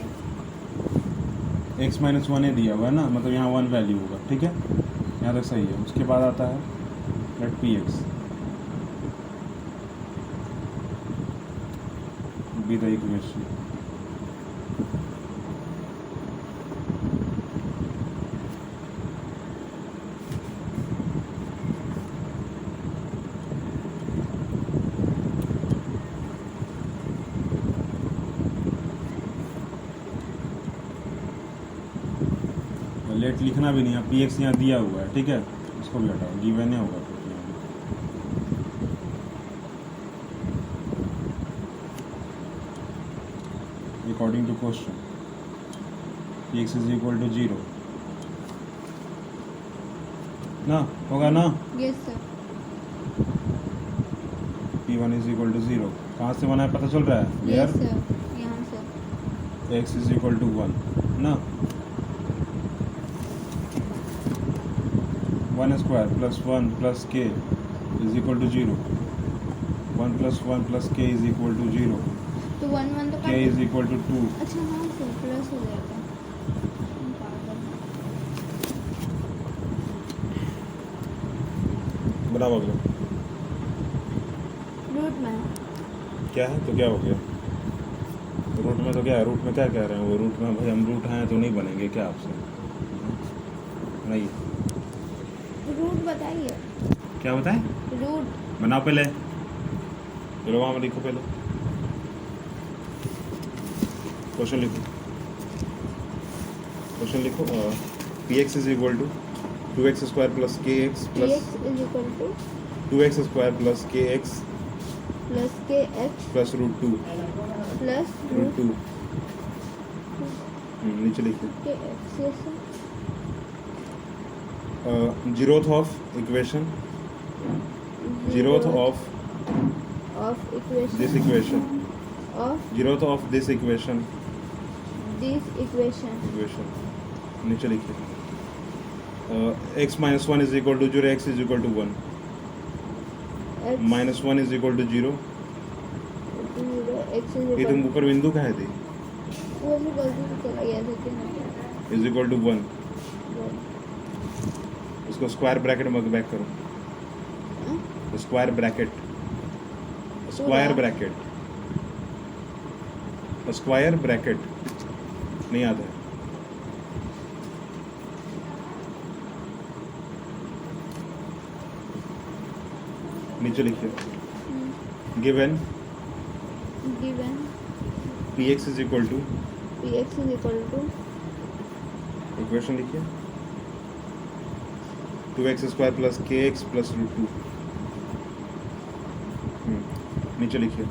x minus 1 है दिया हुआ है ना, मतलब यहाँ 1 वैल्यू होगा, ठीक है, यहाँ तक सही है। उसके बाद आता है let p x be the equation. Let लिखना भी नहीं है, पी एक्स यहाँ दिया हुआ है, ठीक है, इसको भी हटाओ, गिवन है होगा according to question p x is equal to 0 ना होगा ना। Yes sir. P1 is equal to 0, कहाँ से बना है पता चल रहा है? ये वेयर सर यहाँ से x इज इक्वल टू 1 ना, 1 square plus 1 plus k is equal to 0, 1 plus 1 plus k is equal to 0, तो 1 1 तो k इज इक्वल टू 2। अच्छा हाँ सर प्लस हो जाएगा। बनाओ अगला। रूट में है। क्या है तो क्या हो गया? रूट में तो क्या है? रूट में क्या कह रहे हैं वो? रूट में भाई हम रूट हैं तो नहीं बनेंगे क्या आपसे? नहीं, रूट बताइए। क्या बताएं? रूट बनाओ पहले, चलो वहाँ लिखो पहले, क्वेश्चन लिखो, क्वेश्चन लिखो। px is equal to 2x square plus kx plus x is equal to 2x square plus kx plus K X plus root 2 plus root 2। नीचे लिखिए के X zeroth of equation, zeroth of of equation this equation, of zeroth of this equation, this equation equation नीचे लिखिए। x minus 1 is equal to 0, x is equal to 1, minus 1 is equal to 0। X is ये तुम इक्वल ऊपर बिंदु कहाँ थी? वो भी गलती से चला गया था कि इज इक्वल टू 1, इसको स्क्वायर ब्रैकेट में बैक करो, square bracket, square bracket, square bracket नहीं आता है। नीचे लिखिए given px is equal to, px is equal to equation लिखिए 2x square plus kx plus root 2। नीचे लिखिए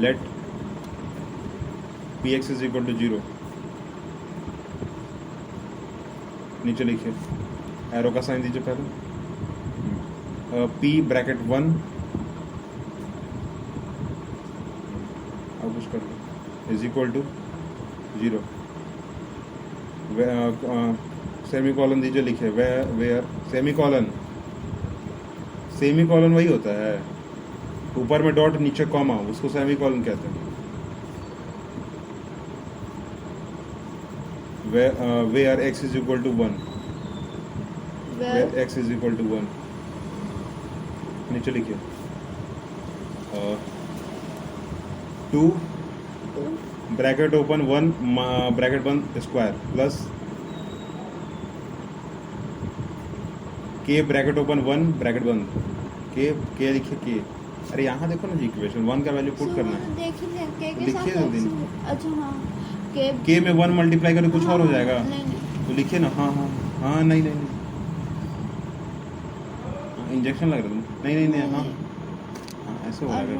let px is equal to 0। नीचे लिखिए एरो का साइन दीजिए पहले, p ब्रैकेट 1, अब कुछ कर लो, is equal to 0, semicolon दीजिए, लिखे where semicolon, semicolon वही होता है ऊपर में डॉट नीचे कॉमा, उसको सेमी कॉलन कहते हैं। Where x is equal to 1, where x is equal to 1। नीचे लिखिए 2 ब्रैकेट ओपन 1 ब्रैकेट बंद square plus k bracket open 1 bracket बंद के लिखिए के। अरे यहाँ देखो ना जी, इक्वेशन 1 का वैल्यू पुट करना है, लिखिए जल्दी। अच्छा हाँ के में 1 मल्टीप्लाई करो कुछ और हो जाएगा, नहीं तो लिखिए ना। हाँ हाँ हाँ, नहीं नहीं इंजेक्शन लग रहा है, नहीं हाँ हाँ ऐसे हो जाएगा।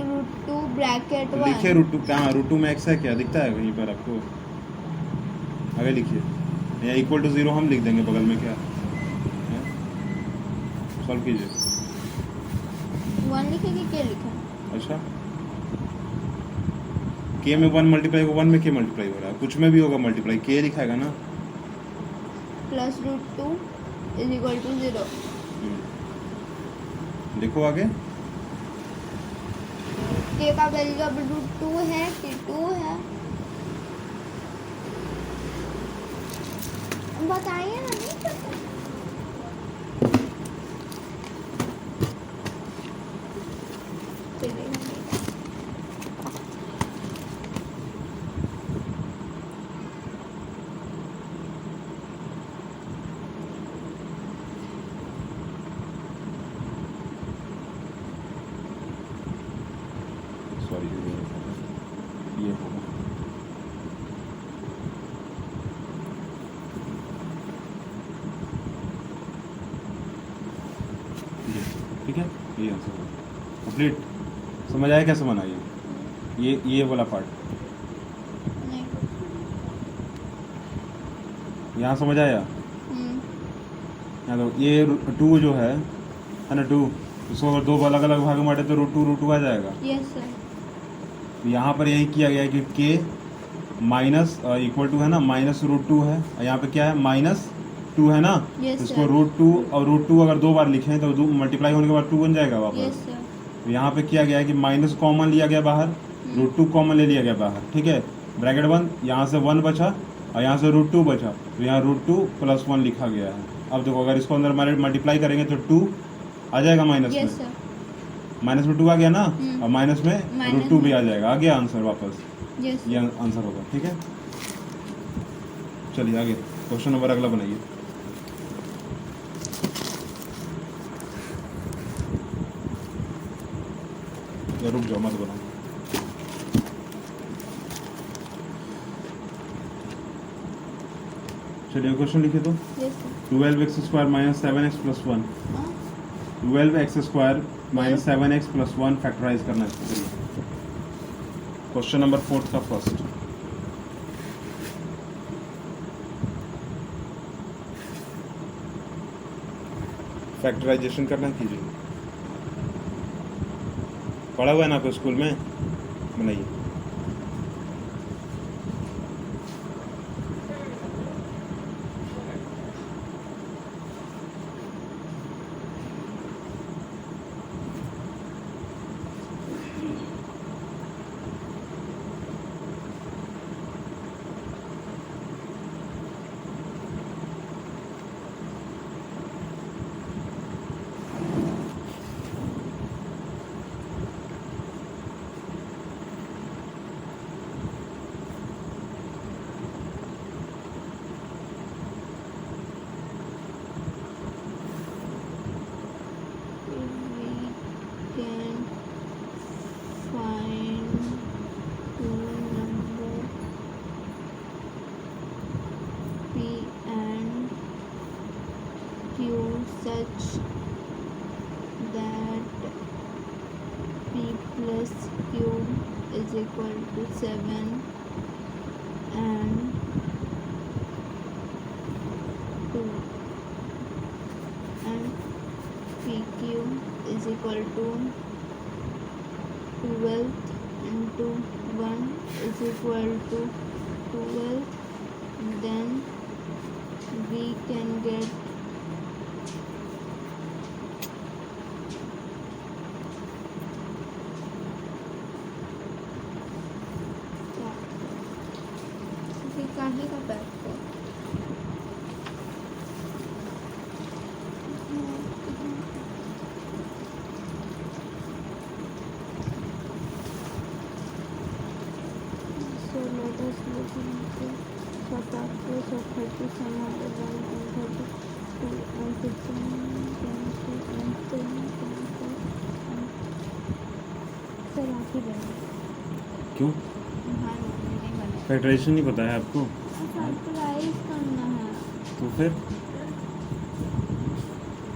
रूट टू ब्रैकेट तो लिखिए रूट 2, कहाँ रूट 2 में x है क्या दिखता है कहीं पर आपको? आगे लिखिए, या इक्वल टू 0 हम लिख देंगे बगल में, क्या सॉल्व कीजिए। 1 लिखेंगे के लिखा? अच्छा के में 1 मल्टीप्लाई हो, 1 में के मल्टीप्लाई हो रहा है, कुछ में भी होगा मल्टीप्लाई, के लिखाएगा ना। Plus root 2 is equal to 0। देखो आगे, के का वैल्यू अब रूट 2 है कि 2 है, बताइए ना। नहीं पता चलिए सॉरी ये होगा ठीक है, ये आंसर कंप्लीट। समझ आया कैसे बनाइए ये वाला पार्ट? नहीं। यहाँ समझ आया? यहाँ तो ये 2 जो है ना, 2 इसको अगर दो अलग अलग भाग में बांटे तो √2 आ जाएगा। Yes sir. तो यहाँ पर यही किया गया है कि k माइनस इक्वल टू है ना -√2 है, और यहाँ पे क्या है -2 है ना। Yes, इसको sir. √2 और √2 अगर दो बार लिखें तो मल्टीप्लाई होने के बाद 2 बन जाएगा यस वापस। सर। तो यहाँ पे किया गया है कि माइनस कॉमन लिया गया बाहर, √2 कॉमन ले लिया गया बाहर, ठीक है। ब्रैकेट बंद, यहाँ से 1 बचा और यहाँ से √2 बचा, तो यहाँ √2 + 1 लिखा गया है। अब देखो अगर इसको अंदर मल्टीप्लाई करेंगे तो 2 आ जाएगा माइनस में, यस सर। माइनस में 2 आ गया ना, और माइनस में माइनस √2 भी में। आ जाएगा, आ गया आंसर वापस, यस ये आंसर होगा, ठीक है। चलिए आगे क्वेश्चन नंबर अगला बनाइए। या रुक जाओ, मत बनाओ। चलिए क्वेश्चन लिखिए तो। Yes sir. 12x² - 7x + 1, 12x² - 7x + 1 factorise करना है इसको। चलिए क्वेश्चन नंबर 4 का फर्स्ट। फैक्टराइजेशन करना कीजिए, पढ़ा हुआ है ना आपको स्कूल में, बनाइए। Such that P plus Q is equal to 7 and 2 and PQ is equal to 12 into 1 is equal to 12, then we can get काहे का बैठ है। So let us look into factors of 30, some of the 1 and 32 and 15 and 10 and 4 and sir आप ही बने। क्यों हाँ नहीं बने। फैक्टराइजेशन नहीं पता है आपको? फैक्टराइज करना है। तो फिर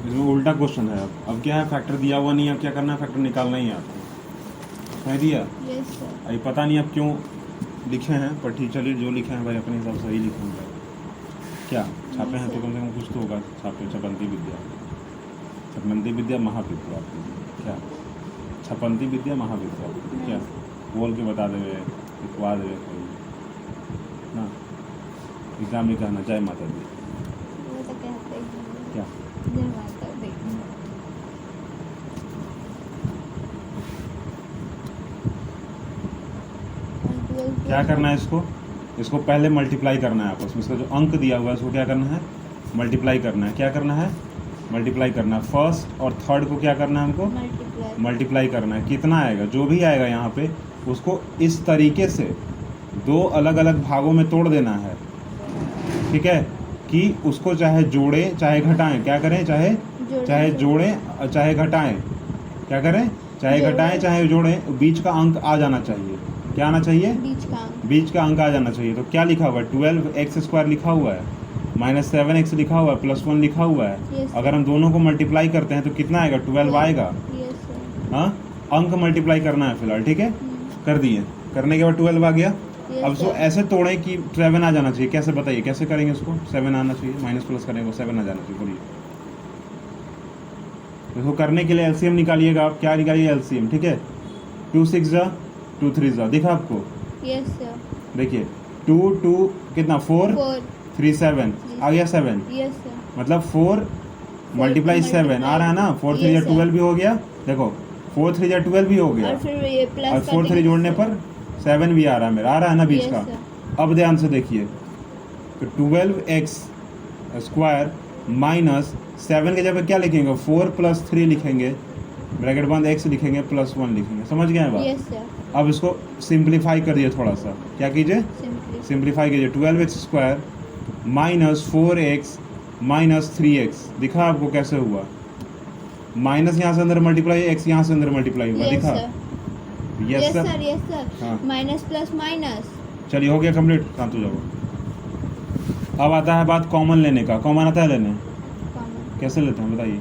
इसमें उल्टा क्वेश्चन है। अब क्या है, फैक्टर दिया हुआ नहीं है, अब क्या करना है, फैक्टर निकालना ही है आपको, कह दिया। Yes sir. अभी पता नहीं अब क्यों लिखे हैं, पर ठीक, चलिए जो लिखे हैं भाई अपने हिसाब से सही लिखे हैं। क्या छापे हैं तो कम से कम कुछ तो होगा। छापे छपंती विद्या, छपंती विद्या महाविद्या, क्या छपंती विद्या महाविद्या, क्या बोल के बता देवे, लिखवा देवे कोई ना, एग्जाम में कहना जय माता दी, वो तो कहते हैं क्या जय माता दी। क्या करना है इसको पहले मल्टीप्लाई करना है आपस में। इसका जो अंक दिया हुआ है उसको क्या करना है, मल्टीप्लाई करना है। क्या करना है, मल्टीप्लाई करना है। फर्स्ट और थर्ड को क्या करना है हमको, मल्टीप्लाई करना है। कितना आएगा, जो भी आएगा यहाँ पे उसको इस तरीके से दो अलग अलग भागों में तोड़ देना है, ठीक है, कि उसको चाहे जोड़े चाहे घटाएं, क्या करें, चाहे जोड़ें चाहे घटाएं, क्या करें, चाहे घटाएं चाहे जोड़ें, बीच का अंक आ जाना चाहिए। क्या आना चाहिए, बीच का अंक आ जाना चाहिए। तो क्या लिखा हुआ है, 12x² लिखा हुआ है, -7x लिखा हुआ है, +1 लिखा हुआ है। Yes, अगर हम दोनों को मल्टीप्लाई करते हैं तो कितना आएगा, 12 आएगा। Yes sir. हाँ, अंक मल्टीप्लाई करना है फिलहाल, ठीक है, कर दिए। करने के बाद 12 आ गया। अब सो ऐसे तोड़े कि 7 आ जाना चाहिए। कैसे बताइए, कैसे करेंगे इसको, 7 आना चाहिए, माइनस प्लस करेंगे 7 आ जाना चाहिए। बोलिए इसको करने के लिए एलसीएम निकालिएगा आप। क्या निकालिए एलसीएम, ठीक है। 2 6 जा 2 3 जा, दिखा आपको। Yes sir. देखिए 2 2 कितना 4 4 3 7 आ गया 7, यस सर। मतलब 4 मल्टीप्लाई 7 आ रहा है ना। 4 3 Yes, या sir. 12 भी हो गया, देखो 4 3 या 12 भी हो गया, और फिर ये और प्लस 4 3 जोड़ने पर 7 भी आ रहा है मेरा, आ रहा है ना बीच Yes, का। sir. अब ध्यान से देखिए, तो 12x स्क्वायर माइनस 7 के जगह क्या लिखेंगे, 4 प्लस 3 लिखेंगे, ब्रैकेट बंद x लिखेंगे प्लस 1 लिखेंगे। समझ गए बात? Yes sir. अब इसको सिंप्लीफाई करिए थोड़ा सा। क्या कीजिए, सिंपली सिंप्लीफाई कीजिए। 12x square minus 4x minus 3x, दिखा आपको कैसे हुआ। माइनस यहाँ से अंदर मल्टीप्लाई, x यहाँ से अंदर मल्टीप्लाई हुआ, यस दिखा। Sir. Yes yes sir. Sir, yes sir. हाँ। Minus plus minus. चलिए हो गया कंप्लीट, शांत हो जाओ। अब आता है बात कॉमन लेने का। कॉमन आता है लेने, कॉमन कैसे लेते हैं बताइए।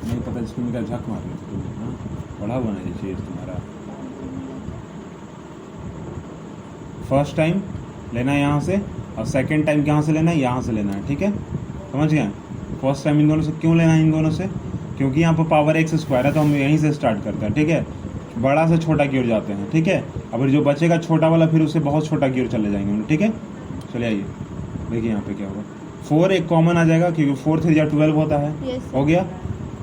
नहीं पता, जिसको मेरा झक मार रहे थे तुम, हाँ? पढ़ा हुआ नहीं चाहिए तुम्हारा। फर्स्ट टाइम लेना है यहाँ से, और सेकंड टाइम कहाँ से लेना है, यहाँ से लेना है, ठीक है। समझ गए। फर्स्ट टाइम इन दोनों से क्यों लेना है, इन दोनों से क्योंकि यहाँ पर पावर x स्क्वायर है, तो हम यहीं से स्टार्ट करते हैं, ठीक है। बड़ा से छोटा की ओर जाते हैं, ठीक है। अब जो बचेगा छोटा वाला, फिर उससे बहुत छोटा की ओर चले जाएंगे हम, ठीक है। चलिए आइए देखिए यहाँ पे क्या होगा। 4 एक कॉमन आ जाएगा, क्योंकि 4 3 या 12 होता है। Yes, हो गया।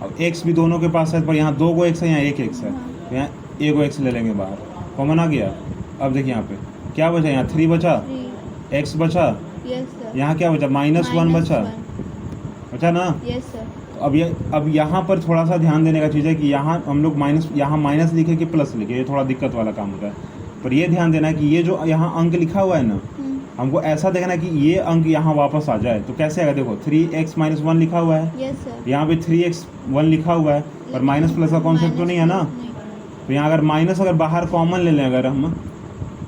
अब x भी दोनों के पास है, पर यहाँ 2 को x है, यहाँ 1 x है, हाँ। तो यहाँ 1 को x ले लेंगे बाहर, कॉमन आ गया। अब देखिए यहाँ पे क्या बचा, यहाँ 3 बचा, 3 x बचा, यस सर। यहाँ क्या बचा, -1 बचा, बचा ना। Yes sir. अब यहाँ पर थोड़ा सा ध्यान देने का चीज़ है कि यहाँ हम लोग यहाँ माइनस लिखे कि प्लस लिखे, ये थोड़ा दिक्कत वाला काम होता है। पर ये ध्यान देना है कि ये जो यहाँ अंक लिखा हुआ है ना, हमको ऐसा देखना है कि ये अंक यहाँ वापस आ जाए। तो कैसे आएगा, देखो 3x - 1 लिखा हुआ है, यस सर। यहाँ पे 3x 1 लिखा हुआ है, पर माइनस प्लस का कॉन्सेप्ट तो नहीं है ना। तो यहाँ अगर माइनस अगर बाहर कॉमन ले लें, अगर हम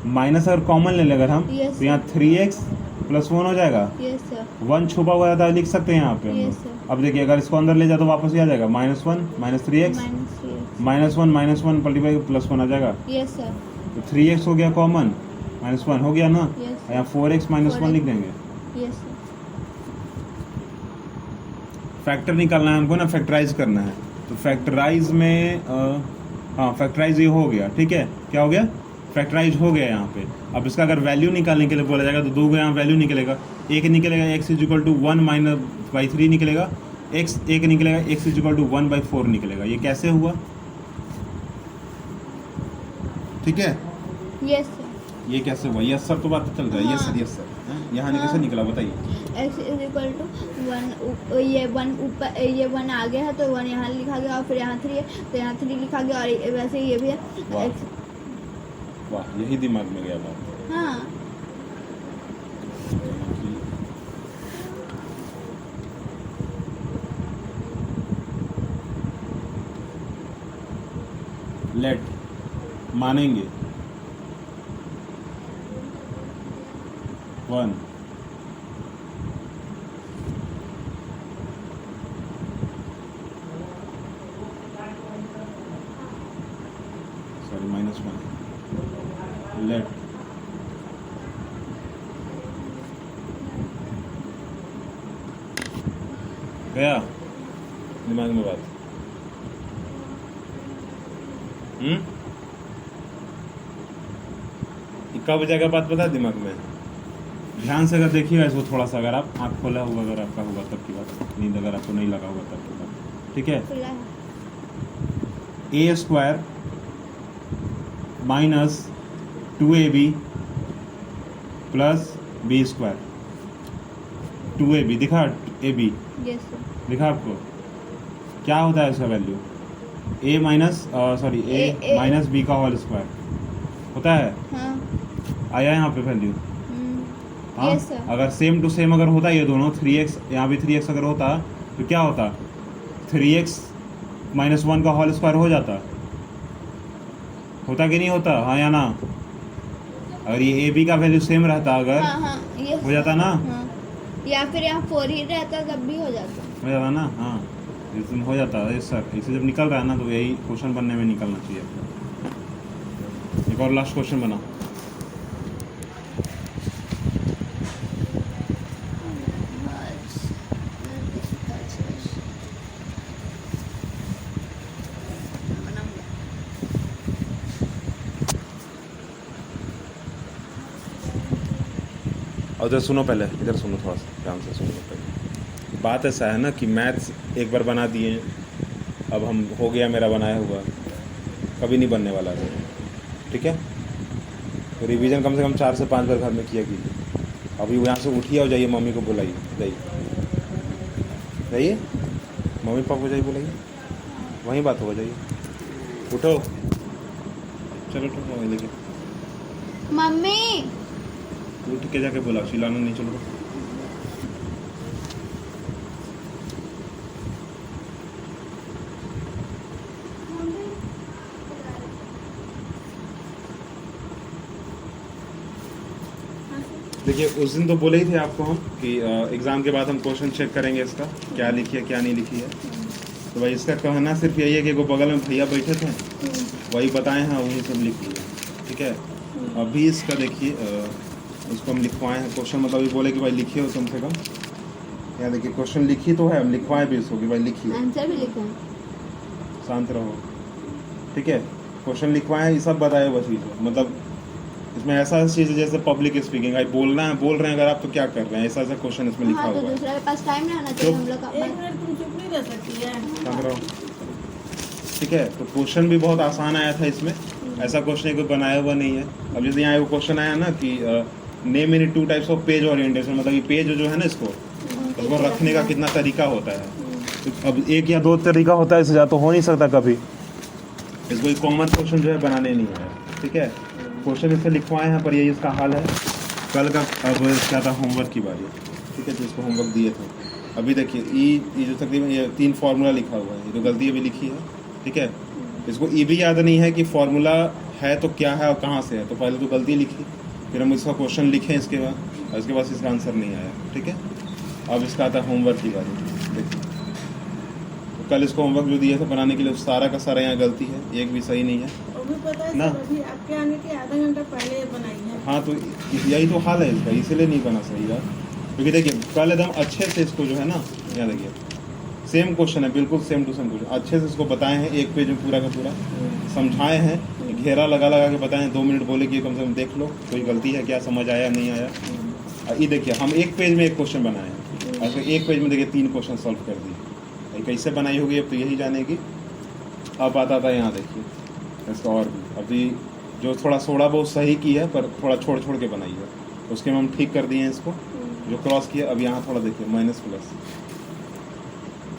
माइनस अगर कॉमन ले लें अगर हम, Yes, तो यहाँ 3x + 1 हो जाएगा। Yes sir. 1 छुपा हुआ था, लिख सकते हैं यहाँ पे हम Yes, लोग। sir. अब देखिए अगर इसको अंदर ले जाए तो वापस ही आ जाएगा, -1 - 3x -1 मल्टीप्लाई +1 आ जाएगा। Yes sir. तो 3x हो गया कॉमन, -1 हो गया ना। Yes, यहाँ 4x - 1 लिख देंगे। Yes sir. फैक्टर निकालना है हमको ना, फैक्टराइज करना है। तो फैक्टराइज में हाँ फैक्टराइज ये हो गया, ठीक है। क्या हो गया, फैक्टराइज हो गया यहाँ पे। अब इसका अगर वैल्यू निकालने के लिए बोला जाएगा तो 2 को यहाँ वैल्यू निकलेगा, एक निकलेगा x = 1 - 3 निकलेगा, एक निकलेगा x = 1/4 निकलेगा। ये कैसे हुआ, ठीक है। Yes sir. ये कैसे हुआ, यस सर तो बात चल रहा है। Yes sir, yes sir. यहाँ हाँ। कैसे निकला बताइए। x = 1, ये 1 ऊपर, ये 1 आगे है तो 1 यहाँ लिखा गया, और फिर यहाँ 3 है तो यहाँ 3 लिखा गया, और वैसे ये भी है। वाह। X, वाह, यही दिमाग में गया बात। हाँ लेट मानेंगे 1 सॉरी -1 लेट गया दिमाग में बात। कब जाएगा बात पता है दिमाग में। ध्यान से अगर देखिएगा इसको थोड़ा सा, अगर आप आँख खोला हुआ अगर आपका होगा तब की बात, नींद अगर आपको नहीं लगा होगा तब की बात, ठीक है। खुला है। a² minus 2ab plus b², 2ab दिखा, ab यस सर। दिखा आपको। क्या होता है इसका value, a minus sorry a minus b का होल स्क्वायर होता है। हाँ। आया यहाँ पे वैल्यू। हाँ, यस सर। अगर सेम टू सेम अगर होता ये दोनों 3x, यहाँ भी 3x अगर होता तो क्या होता, 3x - 1 का होल स्क्वायर हो जाता, होता कि नहीं होता, हाँ या ना। अगर ये ab का वैल्यू सेम रहता अगर, हाँ हाँ यस हो जाता ना। हाँ। या फिर यहाँ 4 ही रहता तब भी हो जाता। हो जाता ना, हाँ इसमें हो जाता है सर। इसे जब निकल रहा है ना तो यही क्वेश्चन बनने में निकलना चाहिए। एक और लास्ट क्वेश्चन बना। उधर सुनो पहले, इधर सुनो थोड़ा सा ध्यान से सुनो पहले। बात ऐसा है ना कि मैथ्स एक बार बना दिए, अब हम हो गया मेरा बनाया हुआ, कभी नहीं बनने वाला है, ठीक है। तो रिवीजन कम से कम 4 से 5 बार घर में किया कीजिए। अभी यहाँ से उठिए और जाइए मम्मी को बुलाइए, जाइए मम्मी पापा को जाइए बुलाइए, वहीं बात होगा, जाइए उठो, चलो उठो मोबाइल लेके, मम्मी उठ के जाके बुलाओ, चिल्लाना नहीं, चलो। देखिए उस दिन तो बोले ही थे आपको हम कि एग्ज़ाम के बाद हम क्वेश्चन चेक करेंगे इसका क्या लिखी है क्या नहीं लिखी है। तो भाई इसका कहना सिर्फ यही है कि वो बगल में भैया बैठे थे, वही बताए हैं, वही सब लिख लिया, ठीक है। अभी इसका देखिए इसको हम लिखवाए हैं क्वेश्चन, मतलब ये बोले कि भाई लिखिए हो कम से कम, यहाँ देखिए क्वेश्चन लिखी तो है, हम लिखवाए भी इसको कि भाई लिखिए, आंसर भी लिखा है। शांत रहो, ठीक है। क्वेश्चन लिखवाए हैं, ये सब बताए हुआ चीज़ है, मतलब इसमें ऐसा चीज़ है जैसे पब्लिक स्पीकिंग, भाई बोलना है, बोल रहे हैं अगर आप तो क्या कर रहे हैं, ऐसा ऐसा क्वेश्चन इसमें लिखा हाँ, तो हुआ है। दूसरे के पास टाइम नहीं आना चाहिए हम लोग का। एक मिनट तुम चुप नहीं रह सकती है। शांत रहो, ठीक है। तो क्वेश्चन भी बहुत आसान आया था इसमें, ऐसा क्वेश्चन कोई बनाया हुआ नहीं है। अब जैसे यहाँ वो क्वेश्चन आया ना कि name in 2 types of page orientation, मतलब ये पेज जो है ना इसको रखने का कितना तरीका होता है। तो अब 1 या 2 तरीका होता है, इससे ज़्यादा तो हो नहीं सकता कभी। इसको एक कॉमन क्वेश्चन जो है बनाने नहीं आया, ठीक है। क्वेश्चन इससे लिखवाए हैं पर यही इसका हाल है। कल का अब क्या था, होमवर्क की बारी, ठीक है। तो इसको होमवर्क दिए थे, अभी देखिए ई जो तकरीबन ये 3 फार्मूला लिखा हुआ है, ये जो गलती अभी लिखी है, ठीक है। इसको ये भी याद नहीं है कि फार्मूला है तो क्या है और कहाँ से है, तो पहले तो गलती लिखी, फिर हम इसका क्वेश्चन लिखें इसके बाद, और इसके बाद इसका आंसर नहीं आया, ठीक है। अब इसका आता है होमवर्क की बारी, देखिए। तो कल इसको होमवर्क जो दिया था बनाने के लिए सारा का सारा यहाँ गलती है, एक भी सही नहीं है वो भी पता है ना। सर, अभी आपके आने के आधा घंटा पहले बनाई है। हाँ, तो यही तो हाल है इसका, इसीलिए नहीं बना सही यार। क्योंकि देखिए कल एकदम अच्छे से इसको जो है ना, यहाँ देखिए सेम क्वेश्चन है, बिल्कुल सेम टू सेम क्वेश्चन, अच्छे से इसको बताए हैं, 1 पेज में पूरा का पूरा समझाए हैं, घेरा लगा लगा के बताए हैं, 2 मिनट बोले कि कम से कम देख लो कोई गलती है क्या, समझ आया नहीं आया। और ये देखिए हम 1 पेज में 1 क्वेश्चन बनाए हैं, और 1 पेज में देखिए 3 क्वेश्चन सॉल्व कर दिए। कैसे बनाई होगी अब तो यही जानेगी। अब आता था यहाँ देखिए इसका, और भी अभी जो थोड़ा बहुत सही की है पर थोड़ा छोड़ छोड़ के बनाई है, उसके में हम ठीक कर दिए हैं इसको, जो क्रॉस किया। अब यहाँ थोड़ा देखिए माइनस प्लस,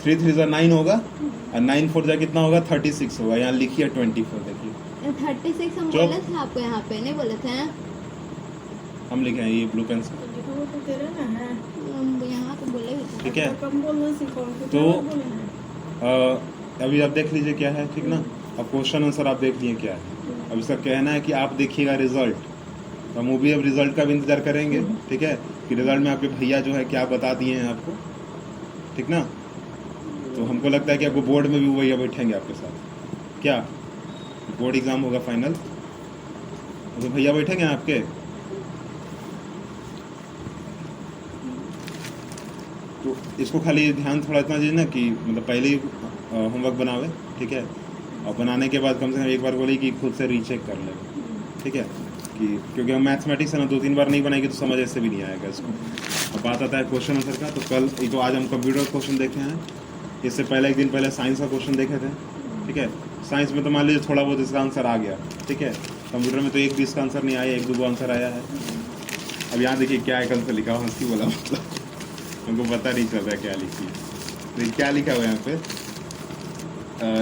3 3 जा 9 होगा, और 9 4 जा कितना होगा, 36 होगा। यहाँ लिखिए 24, देखिए 36 हम चुप। बोले थे आपको, यहाँ पे नहीं बोले थे। हम लिखे हैं ये ब्लू पेन से, तो लिखा हुआ तो तेरा ना है। हम यहाँ पे बोले भी थे। ठीक है। तो कम बोलना सीखो, तो बोले हैं। अभी आप देख लीजिए क्या है, ठीक ना। अब क्वेश्चन आंसर आप देख लिए क्या है। अब इसका कहना है कि आप देखिएगा रिजल्ट, तो हम भी अब रिजल्ट का भी इंतजार करेंगे, ठीक है, कि रिजल्ट में आपके भैया जो है क्या बता दिए हैं आपको, ठीक ना। तो हमको लगता है कि आपको बोर्ड में भी भैया बैठेंगे आपके साथ, क्या बोर्ड एग्जाम होगा फाइनल, तो भैया बैठेंगे आपके। तो इसको खाली ध्यान थोड़ा इतना दीजिए ना कि मतलब पहले ही होमवर्क बनावे, ठीक है, और बनाने के बाद कम से कम एक बार बोली कि खुद से रीचेक कर ले, ठीक है, कि क्योंकि हम मैथमेटिक्स है ना 2-3 बार नहीं बनाएंगे तो समझ ऐसे भी नहीं आएगा इसको। अब बात आता है क्वेश्चन आंसर का, तो कल ये तो आज हम कंप्यूटर क्वेश्चन देखे हैं, इससे पहले 1 दिन पहले साइंस का क्वेश्चन देखे थे, ठीक है। साइंस में तो मान लीजिए थोड़ा बहुत इसका आंसर आ गया, ठीक है। कंप्यूटर में तो 1 भी इसका आंसर नहीं आया, 1-2 आंसर आया है। अब यहाँ देखिए क्या है, कल से लिखा हुआ, हंसी बोला, मतलब हमको पता नहीं चल रहा है क्या लिखी है। तो क्या लिखा हुआ है यहाँ पे,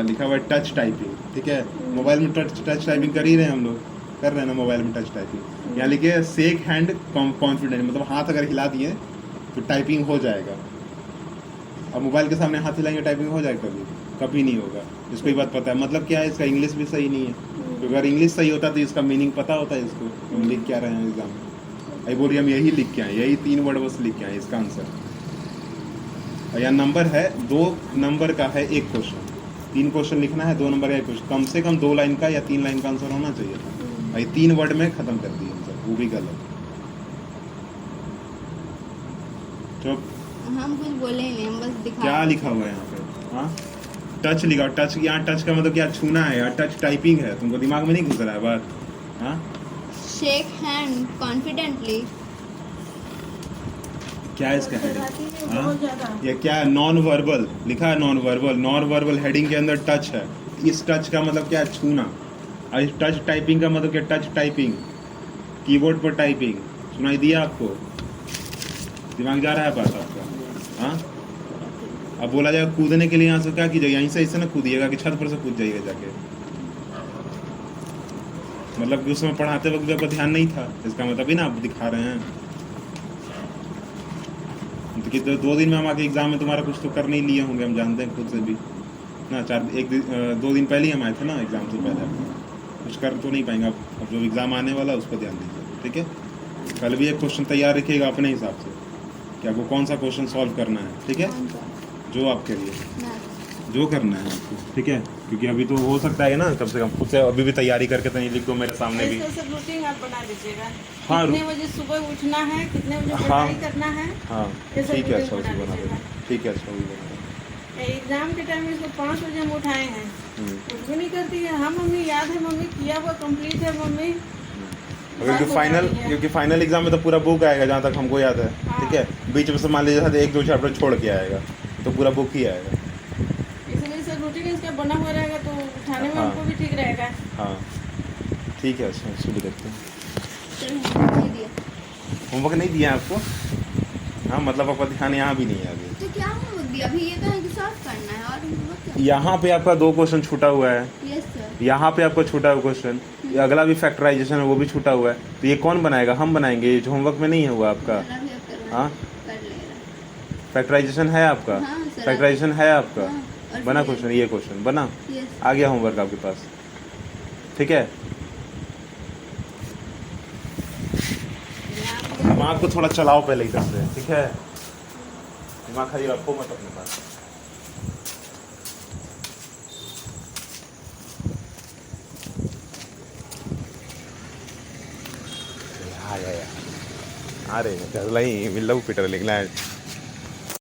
लिखा हुआ है टच टाइपिंग, ठीक है। मोबाइल में टच टाइपिंग कर ही रहे हैं हम लोग, कर रहे हैं ना मोबाइल में टच टाइपिंग। यहाँ लिखिए शेक हैंड कॉन्फिडेंट, मतलब हाथ अगर हिला दिए तो टाइपिंग हो जाएगा। अब मोबाइल के सामने हाथ हिलाएंगे टाइपिंग हो जाएगा, कभी नहीं होगा। इसको ये बात पता है, मतलब क्या है, इसका इंग्लिश भी सही नहीं है, क्योंकि अगर इंग्लिश सही होता तो इसका मीनिंग पता होता है इसको, हम लिख क्या रहे हैं एग्जाम में। आई बोलिए हम यही लिख के आए, यही 3 वर्ड बस लिख के आए इसका आंसर। और यहाँ नंबर है 2 नंबर का है 1 क्वेश्चन, 3 क्वेश्चन लिखना है, 2 नंबर का 1 क्वेश्चन, कम से कम 2 लाइन का या 3 लाइन का आंसर होना चाहिए था। और ये 3 वर्ड में खत्म कर दिया आंसर, वो भी गलत। चुप, हम कुछ बोले ही नहीं, हम बस दिखा। क्या लिखा हुआ है यहाँ पे, हाँ टच लिखा, टच, यहाँ टच का मतलब क्या, छूना है यार, टच टाइपिंग है, तुमको दिमाग में नहीं घुस रहा है बात, हाँ। Shake hand confidently. क्या है इसका डराती है हेडिंग? बहुत ज्यादा। ये क्या है? नॉन वर्बल लिखा है, non verbal. Non verbal heading के अंदर टच है। इस टच का मतलब क्या है? छूना। और इस टच टाइपिंग का मतलब क्या? टच टाइपिंग, कीबोर्ड पर टाइपिंग। सुनाई दिया आपको? दिमाग जा रहा है बात आपका? हाँ, अब बोला जाएगा कूदने के लिए, यहाँ से क्या कीजिएगा? यहीं से ऐसे ना कूदिएगा कि छत पर से कूद जाइएगा जाके। मतलब कि उसमें पढ़ाते वक्त आपका ध्यान नहीं था, इसका मतलब ही ना आप दिखा रहे हैं तो कि 2 दिन में हम आके एग्जाम में तुम्हारा कुछ तो कर नहीं लिए होंगे, हम जानते हैं खुद से भी ना। 2 दिन पहले ही हम आए थे ना एग्जाम से पहले, कुछ कर तो नहीं पाएंगे। अब जो एग्जाम आने वाला है उस पर ध्यान दीजिए, ठीक है? कल भी एक क्वेश्चन तैयार रखिएगा अपने हिसाब से कि आपको कौन सा क्वेश्चन सॉल्व करना है, ठीक है? कौन सा? जो आपके लिए मैथ्स। जो करना है आपको, ठीक है? क्योंकि अभी तो हो सकता है ना, कम से कम खुद से अभी भी तैयारी करके तो नहीं लिख दो मेरे सामने भी। ऐसा सब रूटीन आप बना लीजिएगा। हाँ, कितने बजे सुबह उठना है, कितने बजे हाँ। पढ़ाई करना है। हाँ ये सब ठीक है, अच्छा routine उसी बना बना लीजिएगा। देंगे, ठीक है, अच्छा वही बना देंगे। एग्जाम के टाइम में इसको 5 बजे हम उठाए हैं, हम्म। कुछ भी नहीं करती है। हाँ मम्मी याद है, मम्मी किया हुआ कंप्लीट है मम्मी। क्योंकि फाइनल एग्जाम में तो पूरा बुक आएगा जहाँ तक हमको याद है, ठीक है? बीच में से मान लीजिए 1-2 चैप्टर छोड़ के आएगा तो पूरा बुक ही आएगा। इसलिए से रूटीन इसका बना हुआ रहेगा तो उठाने में हाँ। हमको भी ठीक रहेगा। हाँ ठीक है, अच्छा सुबह देखते हैं। चलो, नहीं दिया। होमवर्क नहीं दिया आपको? हाँ, मतलब आपका ध्यान यहाँ भी नहीं है अभी। तो क्या होमवर्क दिया? अभी ये तो है कि सॉल्व करना है और होमवर्क क्या? यहाँ पे आपका 2 क्वेश्चन छूटा हुआ है, यस सर। यहाँ पे आपको छूटा हुआ क्वेश्चन, ये अगला भी फैक्टराइजेशन है वो भी छूटा हुआ है। तो ये कौन बनाएगा? हम बनाएंगे, ये जो होमवर्क में नहीं है हुआ आपका। खाना भी अब करवाना हाँ? कर लेगा। फैक्टराइजेशन है आपका? हाँ, सर। फैक्टराइजेशन है आपका? हाँ, और बना फिर क्वेश्चन, ये क्वेश्चन बना, यस। आ गया होमवर्क आपके पास, ठीक है? दिमाग को थोड़ा चलाओ पहले इधर से, ठीक है? दिमाग खाली रखो मत अपने पास। आ रहे हैं, विल्लू पीटर लिखना है।